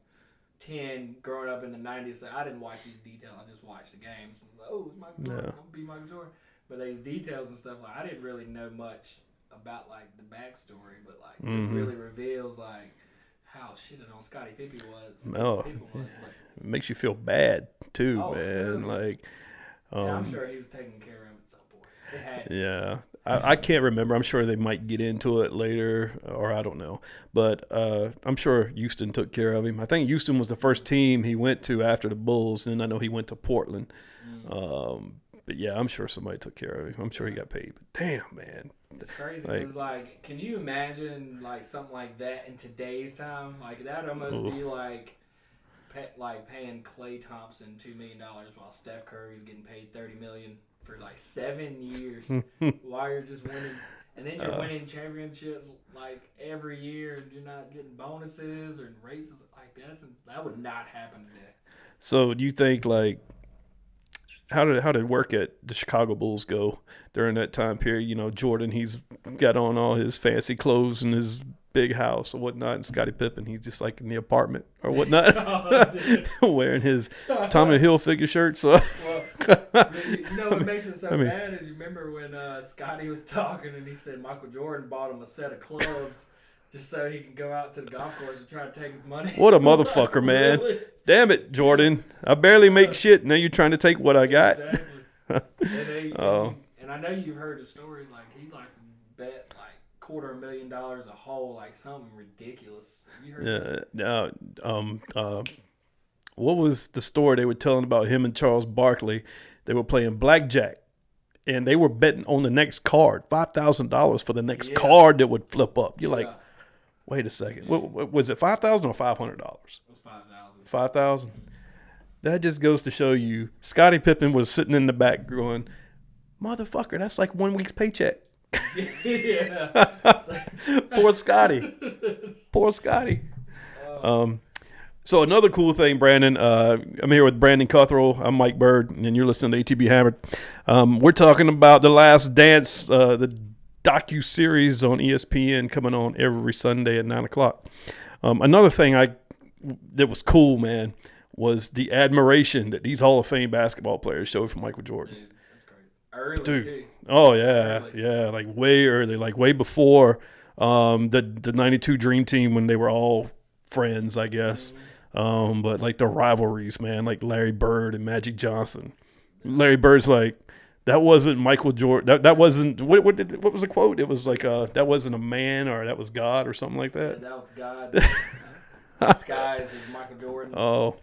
10 growing up in the 90s. So I didn't watch these details. I just watched the games. So I was like, oh, it's Michael Jordan. I'm gonna be Michael Jordan. But these details and stuff I didn't really know much about the backstory. But this really reveals how shitted on Scottie Pippen was. It makes you feel bad too, man. Really? I'm sure he was taking care of it at some point. It had to. Yeah. I can't remember. I'm sure they might get into it later, or I don't know. But I'm sure Houston took care of him. I think Houston was the first team he went to after the Bulls, and I know he went to Portland. But yeah, I'm sure somebody took care of him. I'm sure he got paid. But damn, man. It's crazy. Because, can you imagine, something like that in today's time? That would almost be paying Klay Thompson $2 million while Steph Curry's getting paid $30 million for 7 years while you're just winning, and then you're winning championships every year, and you're not getting bonuses or raises that would not happen today. So do you think how did it work at the Chicago Bulls go during that time period? Jordan, he's got on all his fancy clothes and his big house or whatnot, and Scottie Pippen, he's just in the apartment or whatnot, wearing his Tommy Hilfiger shirt. So, what makes it so bad is you remember when Scottie was talking and he said Michael Jordan bought him a set of clubs just so he can go out to the golf course and try to take his money. What a motherfucker, man! Really? Damn it, Jordan! I barely make shit. Now you're trying to take what I got. Exactly. And I know you've heard the stories he likes to bet $250,000 a hole, something ridiculous. Have you heard that? What was the story they were telling about him and Charles Barkley? They were playing blackjack, and they were betting on the next card, $5,000 for the next card that would flip up. You're wait a second. What was it, $5,000 or $500? It was $5,000. $5,000. That just goes to show you, Scottie Pippen was sitting in the back going, "Motherfucker, that's like 1 week's paycheck." Yeah. Poor Scotty. Poor Scotty. So another cool thing, Brandon, I'm here with Brandon Cuthrell. I'm Mike Bird, and you're listening to ATB Hammered. We're talking about The Last Dance, the docu-series on ESPN coming on every Sunday at 9 o'clock. Another thing that was cool, man, was the admiration that these Hall of Fame basketball players showed for Michael Jordan. Dude, that's great. Early, Dude. too. Oh, yeah. Early. Yeah, like way early, like way before the 92 Dream Team when they were all friends, I guess. But like the rivalries, man, like Larry Bird and Magic Johnson. Larry Bird's like, that wasn't Michael Jordan. That wasn't, what was the quote? It was like, that wasn't a man, or that was God, or something like that. Yeah, that was God. Skies is Michael Jordan. Oh.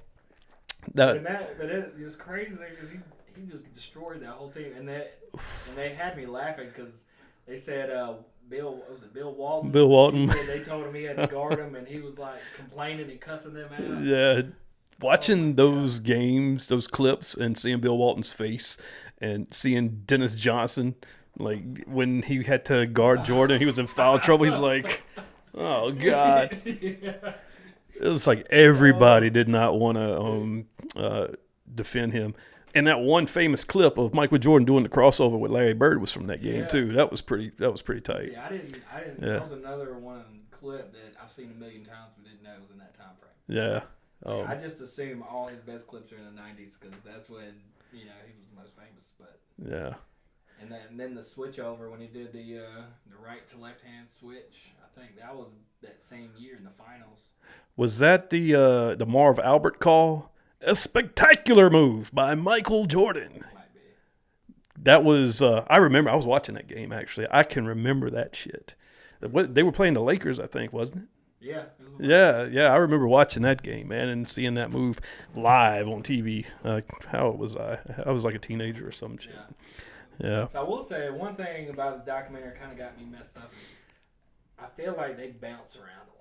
But it was crazy because he just destroyed that whole team, and they had me laughing because they said Bill Walton. Bill Walton. He said they told him he had to guard him, and he was like complaining and cussing them out. Yeah, watching those games, those clips, and seeing Bill Walton's face, and seeing Dennis Johnson, like when he had to guard Jordan, he was in foul trouble. He's like, "Oh God." Yeah. It was like everybody did not want to defend him. And that one famous clip of Michael Jordan doing the crossover with Larry Bird was from that game too. That was pretty tight. See, I didn't. Yeah. That was another one clip that I've seen a million times, but didn't know it was in that time frame. Yeah. I just assume all his best clips are in the '90s because that's when he was the most famous. But yeah. And then the switch over when he did the right to left hand switch. I think that was that same year in the finals. Was that the Marv Albert call? A spectacular move by Michael Jordan. Might be. That was, I remember, I was watching that game actually. I can remember that shit. They were playing the Lakers, I think, wasn't it? Yeah. Yeah. I remember watching that game, man, and seeing that move live on TV. How was I? I was like a teenager or some shit. Yeah. So I will say one thing about this documentary kind of got me messed up. I feel like they bounce around a lot.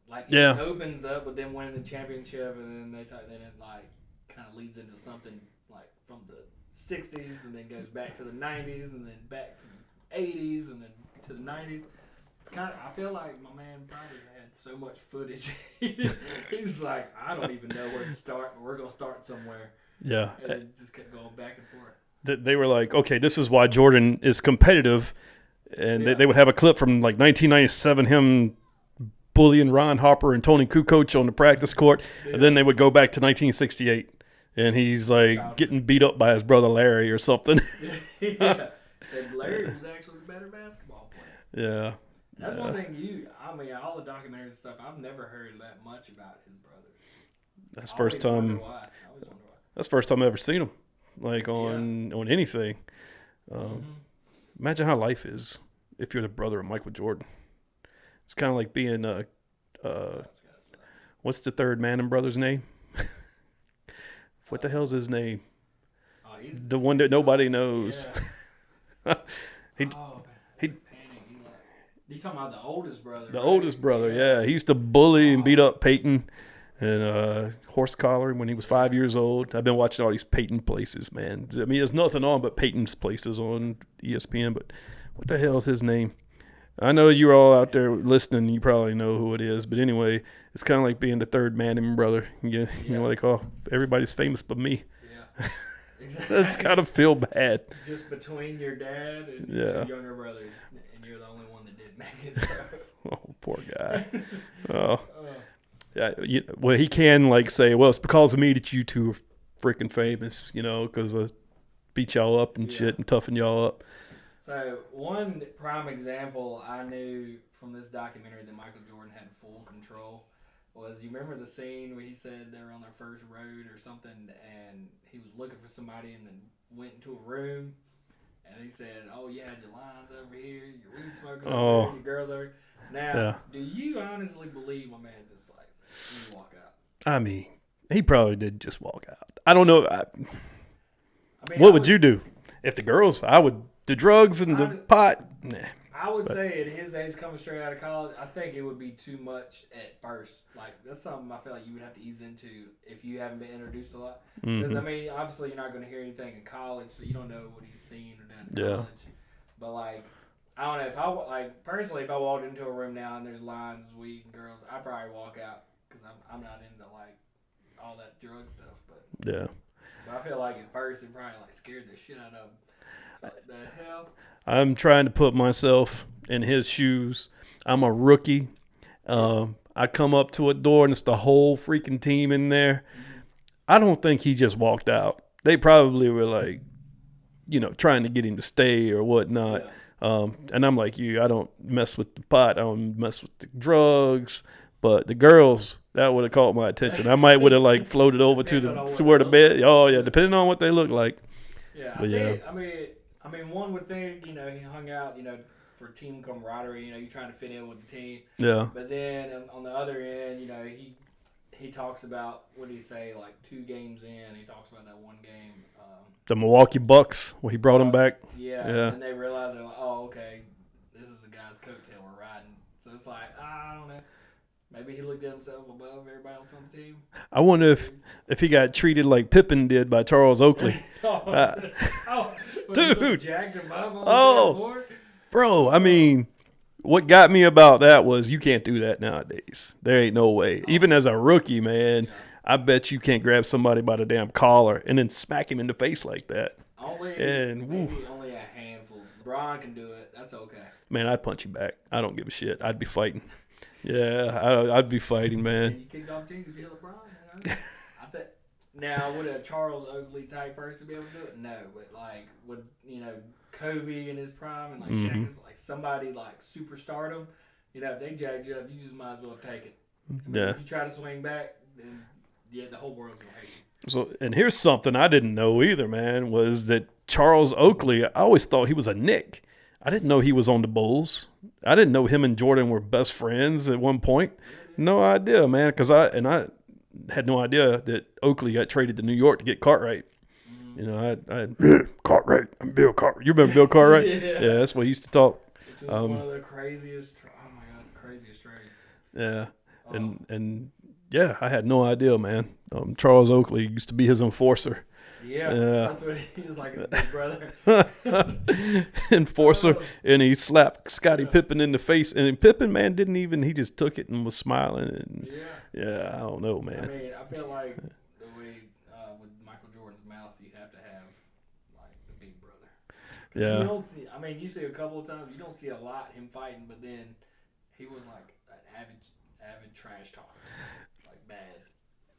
Like it opens up with them winning the championship, and then it like kind of leads into something like from the '60s, and then goes back to the '90s, and then back to the '80s, and then to the '90s. I feel like my man probably had so much footage. He was like, I don't even know where to start, but we're gonna start somewhere. Yeah. And it just kept going back and forth. They were like, okay, this is why Jordan is competitive, and they would have a clip from like 1997, him bullying Ron Harper and Tony Kukoc on the practice court, and then they would go back to 1968, and he's like getting beat up by his brother Larry or something. Yeah, said Larry was actually a better basketball player. Yeah, that's one thing all the documentaries and stuff. I've never heard that much about his brothers. That's first time. That's first time I ever seen him, like on anything. Imagine how life is if you're the brother of Michael Jordan. It's kind of like being what's the third Manning brother's name? What the hell's his name? The one that nobody knows. Yeah. You talking about the oldest brother? The oldest brother, yeah. He used to bully and beat up Peyton and horse collar when he was 5 years old. I've been watching all these Peyton places, man. I mean, there's nothing on but Peyton's places on ESPN, but what the hell's his name? I know you're all out there listening. You probably know who it is. But anyway, it's kind of like being the third Manning brother. You know what they call everybody's famous but me. Yeah, exactly. That's kind of feel bad. Just between your dad and two younger brothers, and you're the only one that didn't make it. Oh, poor guy. Oh. Yeah. Well, he can like say, well, it's because of me that you two are freaking famous, because I beat y'all up and shit and toughen y'all up. So one prime example I knew from this documentary that Michael Jordan had full control was, you remember the scene where he said they were on their first road or something, and he was looking for somebody and then went into a room, and he said, oh, you had your lines over here, your weed smoking over here, your girls over here. Now, do you honestly believe my man just like said, you walk out? I mean, he probably did just walk out. I don't know. What would you do? If the girls, the drugs and the pot, nah. I would say at his age, coming straight out of college, I think it would be too much at first. Like, that's something I feel like you would have to ease into if you haven't been introduced a lot. Because, I mean, obviously you're not going to hear anything in college, so you don't know what he's seen or done in college. But, like, I don't know. If personally, if I walked into a room now and there's lines, weed, and girls, I'd probably walk out because I'm not into, like, all that drug stuff. But I feel like at first it probably, like, scared the shit out of him. Like, the hell? I'm trying to put myself in his shoes. I'm a rookie. I come up to a door and it's the whole freaking team in there. I don't think he just walked out. They probably were like, trying to get him to stay or whatnot. And I'm like you. I don't mess with the pot. I don't mess with the drugs. But the girls, that would have caught my attention. I might would have like floated over to where the bed. Oh yeah, depending on what they look like. Yeah, I mean, one would think, he hung out, for team camaraderie, you're trying to fit in with the team. Yeah. But then on the other end, he talks about, what did he say, like 2 games in, he talks about that one game. The Milwaukee Bucks, where he brought him back. Yeah. And they realize, like, oh, okay, this is the guy's coattail we're riding. So it's like, I don't know. Maybe he looked at himself above everybody else on the team. I wonder if he got treated like Pippen did by Charles Oakley. Dude. Jacked him up on the board? Bro, I mean, what got me about that was you can't do that nowadays. There ain't no way. Even as a rookie, man, I bet you can't grab somebody by the damn collar and then smack him in the face like that. Only a handful. LeBron can do it. That's okay. Man, I'd punch you back. I don't give a shit. I'd be fighting. Yeah, I'd be fighting, man. And you kicked off teams if you hit LeBron. Now, would a Charles Oakley type person be able to do it? No, but like, would Kobe in his prime and like Shaq, like somebody like superstardom, if they jagged you up, you just might as well take it. I mean, if you try to swing back, then the whole world's gonna hate you. So, and here's something I didn't know either, man, was that Charles Oakley, I always thought he was a Knick. I didn't know he was on the Bulls. I didn't know him and Jordan were best friends at one point. No idea, man, because I had no idea that Oakley got traded to New York to get Cartwright. Cartwright. I'm Bill Cartwright. You remember Bill Cartwright? Yeah, that's what he used to talk. Which was one of the craziest. Oh my God, it's the craziest trades. Yeah, and yeah, I had no idea, man. Charles Oakley used to be his enforcer. Yeah, that's what he was like, his big brother. Enforcer, and he slapped Scottie Pippen in the face. And Pippen, man, he just took it and was smiling. And I don't know, man. I mean, I feel like the way with Michael Jordan's mouth, you have to have like the big brother. Yeah. You don't see. I mean, you see a couple of times. You don't see a lot him fighting, but then he was like an avid trash talker, like bad.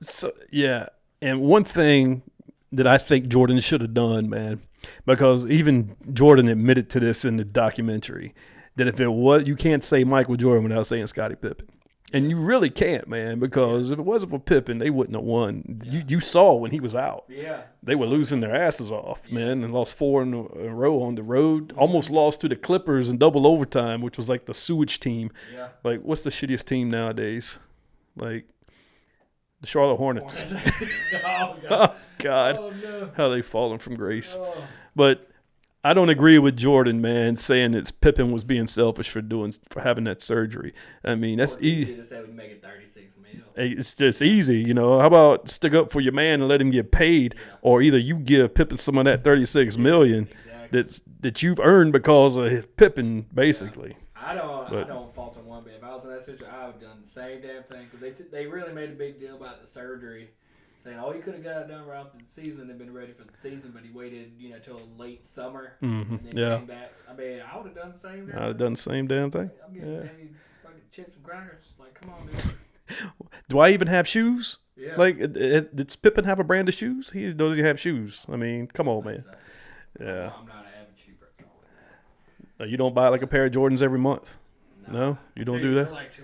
So yeah, and one thing that I think Jordan should have done, man, because even Jordan admitted to this in the documentary, that if it was, you can't say Michael Jordan without saying Scottie Pippen. And you really can't, man, because if it wasn't for Pippen, they wouldn't have won. Yeah. You saw when he was out. Yeah. They were losing their asses off, man, and lost 4 in a row on the road. Almost lost to the Clippers in double overtime, which was like the sewage team. Yeah. Like, what's the shittiest team nowadays? Like, the Charlotte Hornets. Oh, God. God. Oh, no. How they fallen from grace. Oh. But I don't agree with Jordan, man, saying that Pippen was being selfish for having that surgery. I mean, that's easy. To say we make it $36 million. It's just easy, How about stick up for your man and let him get paid, or either you give Pippen some of that $36 million that you've earned because of Pippen, basically. Yeah. I don't fault him one bit. If I was in that situation, I would have done the same damn thing because they really made a big deal about the surgery. Saying, he could have got it done right after the season and been ready for the season, but he waited, till late summer and then came back. I mean, I would have done the same thing. I'd have done the same damn thing. I'm getting paid fucking chips and crackers. Like, come on, dude. Do I even have shoes? Yeah. Like, does Pippen have a brand of shoes? He doesn't have shoes. I mean, come on, man. Yeah. I'm not an avid shoe person. You don't buy like a pair of Jordans every month? No? You don't do that? They're like $200,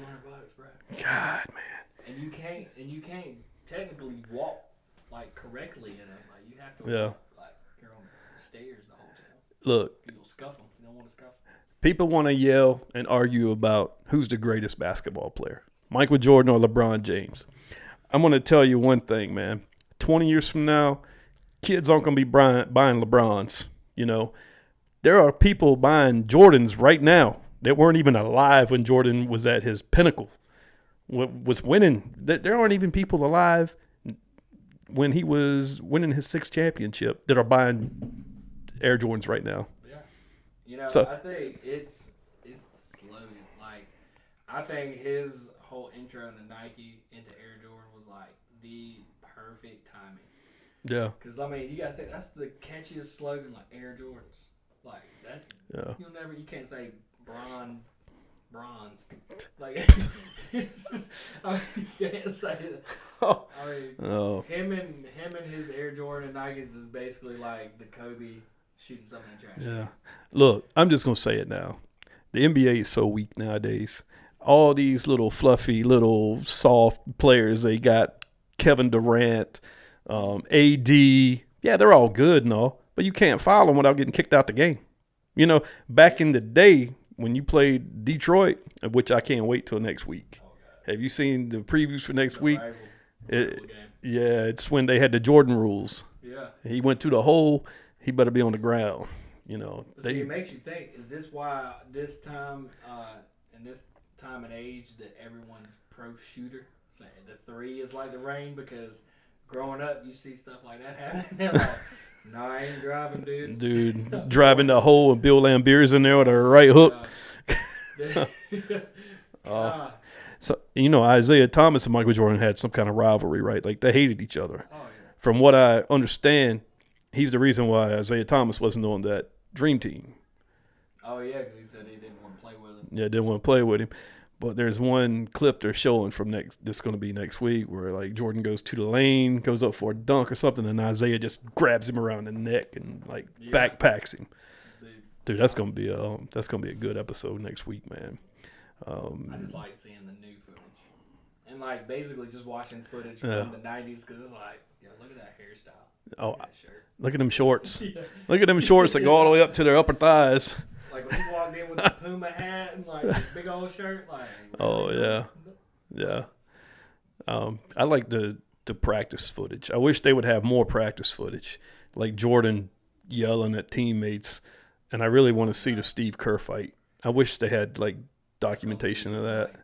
bro. God, man. And you can't technically walk like correctly in them. Like you have to walk like you're on the stairs the whole time. Look, you'll scuff them. You don't want to scuff them. People want to yell and argue about who's the greatest basketball player, Michael Jordan or LeBron James. I'm going to tell you one thing, man. 20 years from now, kids aren't going to be buying LeBrons. There are people buying Jordans right now that weren't even alive when Jordan was at his pinnacle, was winning. There aren't even people alive when he was winning his 6th championship that are buying Air Jordans right now. Yeah. I think it's the slogan. Like, I think his whole intro into Nike, into Air Jordan was like the perfect timing. Yeah. Because, you got to think, that's the catchiest slogan, like Air Jordans. Like, that's, you can't say bronze. Like, you can't say that. Him and his Air Jordan Nikes is basically like the Kobe shooting something in trash. Yeah. Look, I'm just going to say it now. The NBA is so weak nowadays. All these little fluffy, little soft players, they got Kevin Durant, AD. Yeah, they're all good and all, but you can't foul them without getting kicked out the game. Back in the day when you played Detroit, which I can't wait till next week. Have you seen the previews for next week? It's when they had the Jordan rules. Yeah. He went to the hole. He better be on the ground. It makes you think, is this why this time in this time and age that everyone's pro shooter? So the 3 is like the rain, because growing up you see stuff like that happen. Like, no, I ain't driving, dude. Dude, driving the hole and Bill Lambert's in there with a right hook. So, Isaiah Thomas and Michael Jordan had some kind of rivalry, right? Like, they hated each other. Oh, yeah. From what I understand, he's the reason why Isaiah Thomas wasn't on that Dream Team. Oh, yeah, because he said he didn't want to play with him. Yeah, didn't want to play with him. But there's one clip they're showing from that's going to be next week, where like Jordan goes to the lane, goes up for a dunk or something, and Isaiah just grabs him around the neck and backpacks him. Dude, that's gonna be a good episode next week, man. I just like seeing the new footage, and like basically just watching footage from the '90s, because it's like, look at that hairstyle. Look at that shirt. Look at them shorts. Look at them shorts that go all the way up to their upper thighs. Like when he walked in with the Puma hat and like this big old shirt, like. Oh yeah. I like the practice footage. I wish they would have more practice footage, like Jordan yelling at teammates, and I really want to see the Steve Kerr fight. I wish they had like documentation of that. Like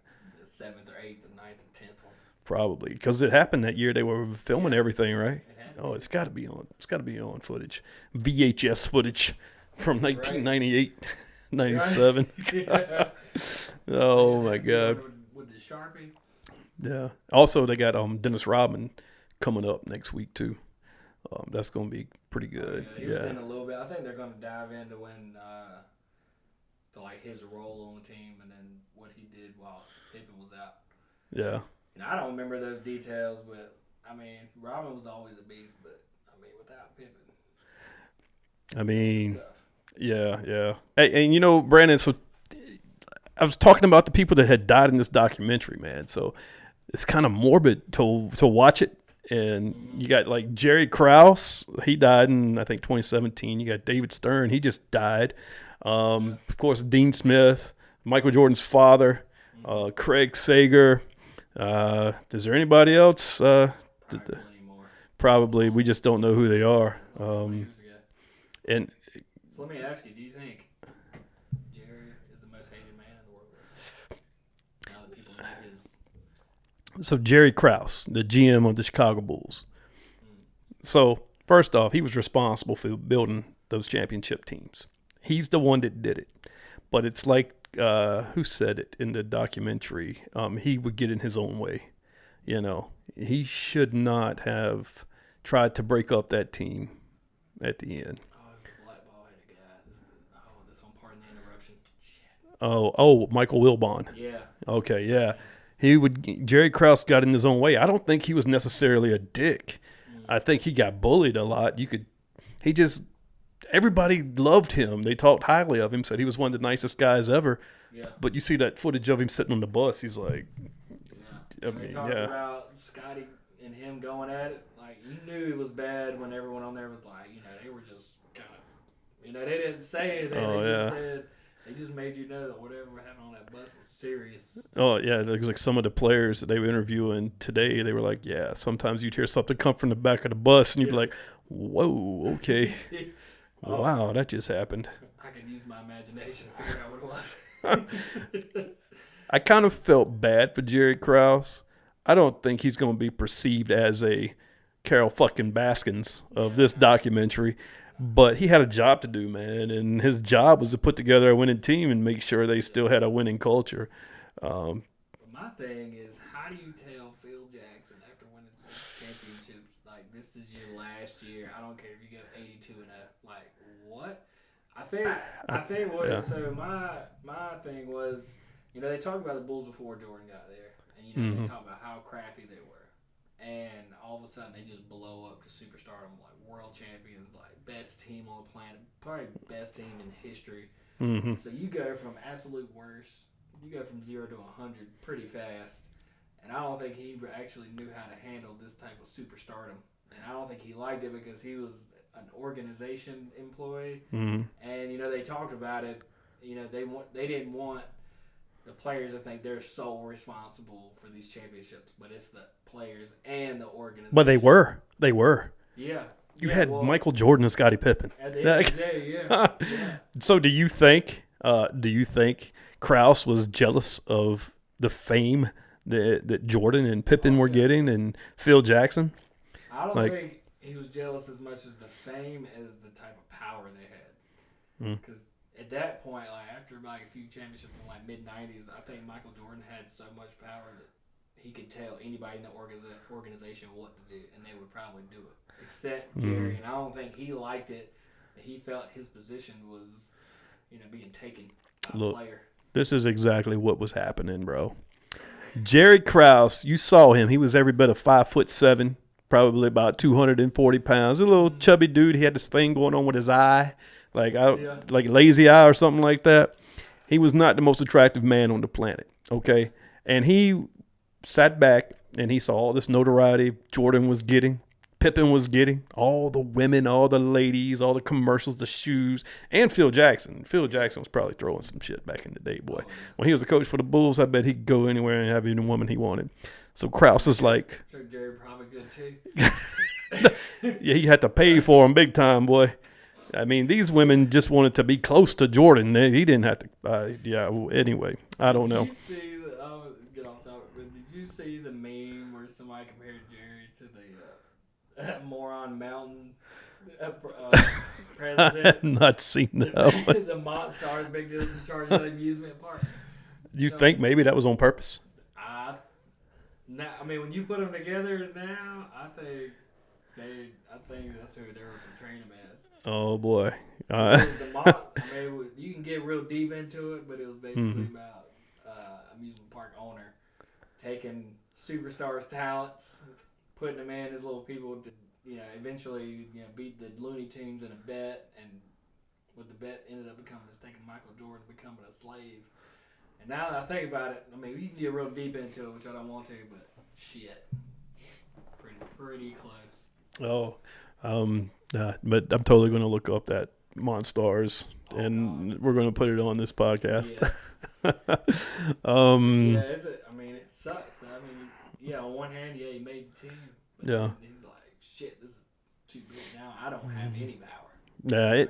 the 7th or 8th or 9th or 10th one. Probably, because it happened that year. They were filming everything, right? It's got to be on. It's got to be on footage, VHS footage from 1998, 97. Yeah. Oh my God. With the Sharpie. Yeah. Also, they got Dennis Rodman coming up next week too. That's going to be pretty good. He was in a little bit. I think they're going to dive into to like his role on the team, and then what he did while Pippen was out. Yeah. And I don't remember those details, but I mean, Robin was always a beast, but I mean, without Pippen. I mean, yeah. Hey, and Brandon, so I was talking about the people that had died in this documentary, man. So it's kind of morbid to watch it. And you got like Jerry Krause, he died in I think 2017. You got David Stern, he just died. Of course, Dean Smith, Michael Jordan's father, Craig Sager. Is there anybody else? Probably. We just don't know who they are. And so let me ask you: do you think Jerry is the most hated man in the world? Now that people know his. So Jerry Krause, the GM of the Chicago Bulls. So first off, he was responsible for building those championship teams. He's the one that did it. But it's like, who said it in the documentary? He would get in his own way. He should not have tried to break up that team at the end. Oh, it was a black ball-headed guy. This on part of the interruption. Shit. Oh, Michael Wilbon. Yeah. Okay, yeah. Jerry Krause got in his own way. I don't think he was necessarily a dick. I think he got bullied a lot. Everybody loved him. They talked highly of him, said he was one of the nicest guys ever. Yeah. But you see that footage of him sitting on the bus, he's like, They talked about Scotty and him going at it. Like, you knew it was bad when everyone on there was like, they were just kind of, they didn't say anything. They just made you know that whatever happened on that bus was serious. Oh, yeah. There's like some of the players that they were interviewing today, they were like, yeah, sometimes you'd hear something come from the back of the bus and you'd be like, whoa, okay. Wow, that just happened. I I could use my imagination to figure out what it was. I kind of felt bad for Jerry Krause. I don't think he's going to be perceived as a Carol fucking Baskins of this documentary, but he had a job to do, man, and his job was to put together a winning team and make sure they still had a winning culture. My thing is, how do you tell Phil Jackson after winning 6 championships, like, this is your last year? I don't care if you go 82-0. Like, what? I think what. Yeah. So my thing was, they talked about the Bulls before Jordan got there, and they talked about how crappy they were, and all of a sudden they just blow up to superstardom, like world champions, like best team on the planet, probably best team in history. Mm-hmm. So you go from absolute worst, you go from 0 to 100 pretty fast, and I don't think he actually knew how to handle this type of superstardom, and I don't think he liked it because he was an organization employee, and they talked about it. They didn't want the players to think they're sole responsible for these championships, but it's the players and the organization. But they were. Yeah. You had Michael Jordan and Scottie Pippen. At the end of the day, yeah. So do you think Krause was jealous of the fame that Jordan and Pippen were getting and Phil Jackson? I don't think he was jealous as much as the fame as the type of power they had. Because at that point, like after like a few championships in like mid-90s, I think Michael Jordan had so much power that he could tell anybody in the organization what to do, and they would probably do it, except Jerry. And I don't think he liked it. He felt his position was, being taken by a player. This is exactly what was happening, bro. Jerry Krause, you saw him. He was every bit of 5'7", probably about 240 pounds. A little chubby dude. He had this thing going on with his eye, like lazy eye or something like that. He was not the most attractive man on the planet, okay? And he sat back and he saw all this notoriety Jordan was getting, Pippen was getting, all the women, all the ladies, all the commercials, the shoes, and Phil Jackson. Phil Jackson was probably throwing some shit back in the day, boy. When he was a coach for the Bulls, I bet he'd go anywhere and have any woman he wanted. So Krause is like... Sure, Jerry probably good too. Yeah, he had to pay for them big time, boy. I mean, these women just wanted to be close to Jordan. He didn't have to... anyway, I don't know. Did you see get off topic, but did you see the meme where somebody compared Jerry to the moron mountain president? I have not seen that one. The Monstars big deals in charge of the amusement park. You think maybe that was on purpose? I mean, when you put them together now, I think that's who they were portraying him as. Oh boy! You can get real deep into it, but it was basically about amusement park owner taking superstars' talents, putting them in as little people to, eventually, beat the Looney Tunes in a bet, and what the bet ended up becoming is taking Michael Jordan becoming a slave. And now that I think about it, I mean, you can get real deep into it, which I don't want to, but shit, pretty close. But I'm totally going to look up that Monstars, and we're going to put it on this podcast. Yes. It sucks. On one hand, he made the team. But he's like, shit, this is too big now. I don't have any power. Yeah,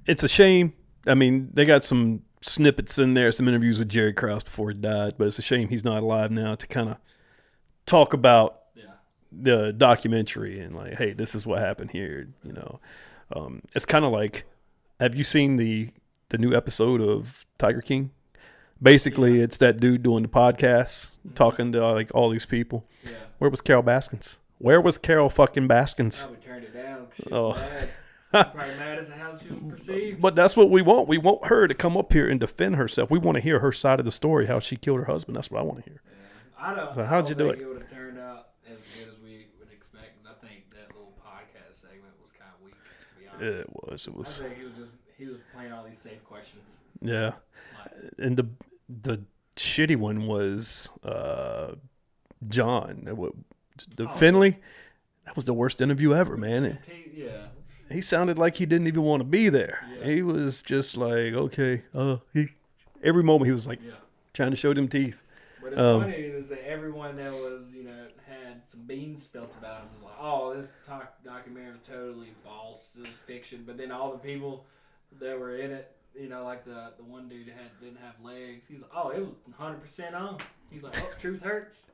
it's a shame. I mean, they got some snippets in there, some interviews with Jerry Krause before he died, but it's a shame he's not alive now to kind of talk about the documentary and like, hey, this is what happened here. It's kind of like, have you seen the new episode of Tiger King? Basically, it's that dude doing the podcast, talking to like all these people. Yeah. Where was Carol Baskins? Where was Carol fucking Baskins? Probably turned it down because she was mad. Probably mad as to how she was perceived. But that's what we want. We want her to come up here and defend herself. We want to hear her side of the story, how she killed her husband. That's what I want to hear. Yeah. So how'd you do it would have turned out as good as we would expect, because I think that little podcast segment was kind of weak, to be honest. It was. I think he was playing all these safe questions. Yeah. And the shitty one was John. Finley. That was the worst interview ever, man. Yeah. He sounded like he didn't even want to be there. Yeah. He was just like, okay. Every moment he was like trying to show them teeth. But it's funny is that everyone that was, had some beans spilt about him was like, oh, this documentary was totally false. It was fiction. But then all the people that were in it. You know, like the one dude didn't have legs. He's like, oh, it was 100% on. He's like, oh, truth hurts.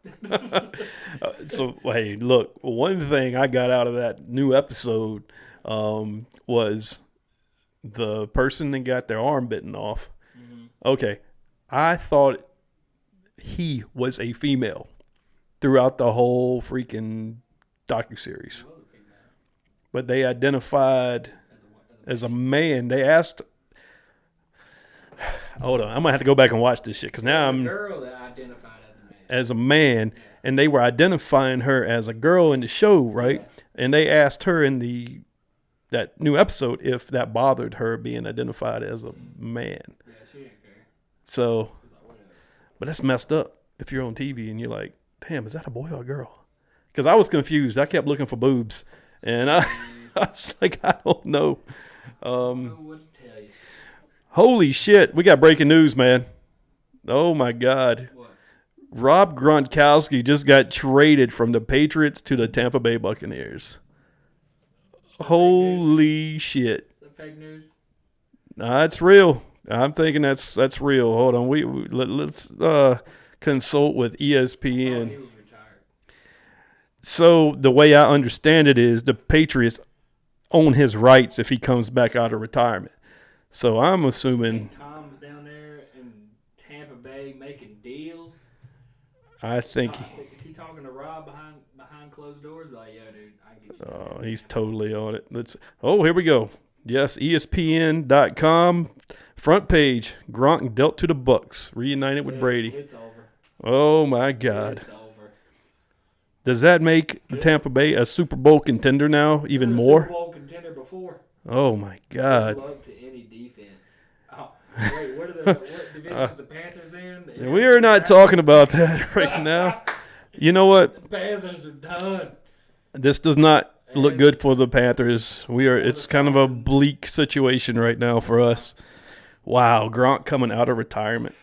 So, hey, look, one thing I got out of that new episode was the person that got their arm bitten off. Mm-hmm. Okay, I thought he was a female throughout the whole freaking docuseries. But they identified as a man. They asked... Hold on, I'm gonna have to go back and watch this shit because now I'm a girl that identified as a man, and they were identifying her as a girl in the show, right? Yeah. And they asked her in that new episode if that bothered her being identified as a man. Yeah, she didn't care. So, but that's messed up if you're on TV and you're like, damn, is that a boy or a girl? Because I was confused. I kept looking for boobs, and I was like, I don't know. I don't know what to tell you. Holy shit, we got breaking news, man. Oh, my God. What? Rob Gronkowski just got traded from the Patriots to the Tampa Bay Buccaneers. Holy shit. Is that fake news? Nah, it's real. I'm thinking that's real. Hold on. Let's consult with ESPN. He was retired. So the way I understand it is the Patriots own his rights if he comes back out of retirement. So I'm assuming Tom's down there in Tampa Bay making deals. I think is he talking to Rob behind closed doors? Like, yeah, dude, I get you. Oh, he's totally on it. Here we go. Yes, ESPN.com front page. Gronk dealt to the Bucs, reunited with Brady. It's over. Oh my God. It's over. Does that make the Tampa Bay a Super Bowl contender now? Even more? Super Bowl contender before. Oh my God. Good luck to any defense. Oh, wait, what division is the Panthers in? We are not talking about that right now. You know what? The Panthers are done. This does not look good for the Panthers. It's kind of a bleak situation right now for us. Wow, Gronk coming out of retirement.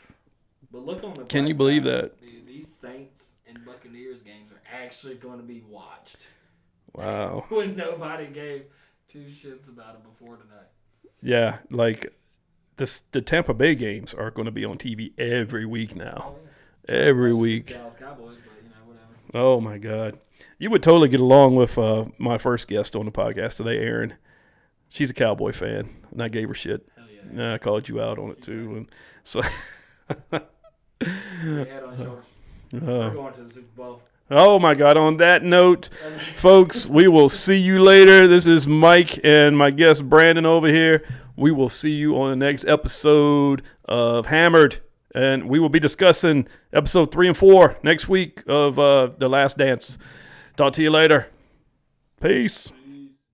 But look on the Can you believe that? These Saints and Buccaneers games are actually going to be watched. Wow. When nobody gave two shits about it before tonight. Yeah, like the Tampa Bay games are going to be on TV every week now. Oh, yeah. Every week. Dallas Cowboys, but whatever. Oh my God. You would totally get along with my first guest on the podcast today, Erin. She's a Cowboy fan, and I gave her shit. Hell yeah. And I called you out on it too, and so. Head on shoulders. We're going to the Super Bowl. Oh my God. On that note, folks, we will see you later. This is Mike and my guest Brandon over here. We will see you on the next episode of Hammered, and we will be discussing episode 3 and 4 next week of The Last Dance. Talk to you later. Peace.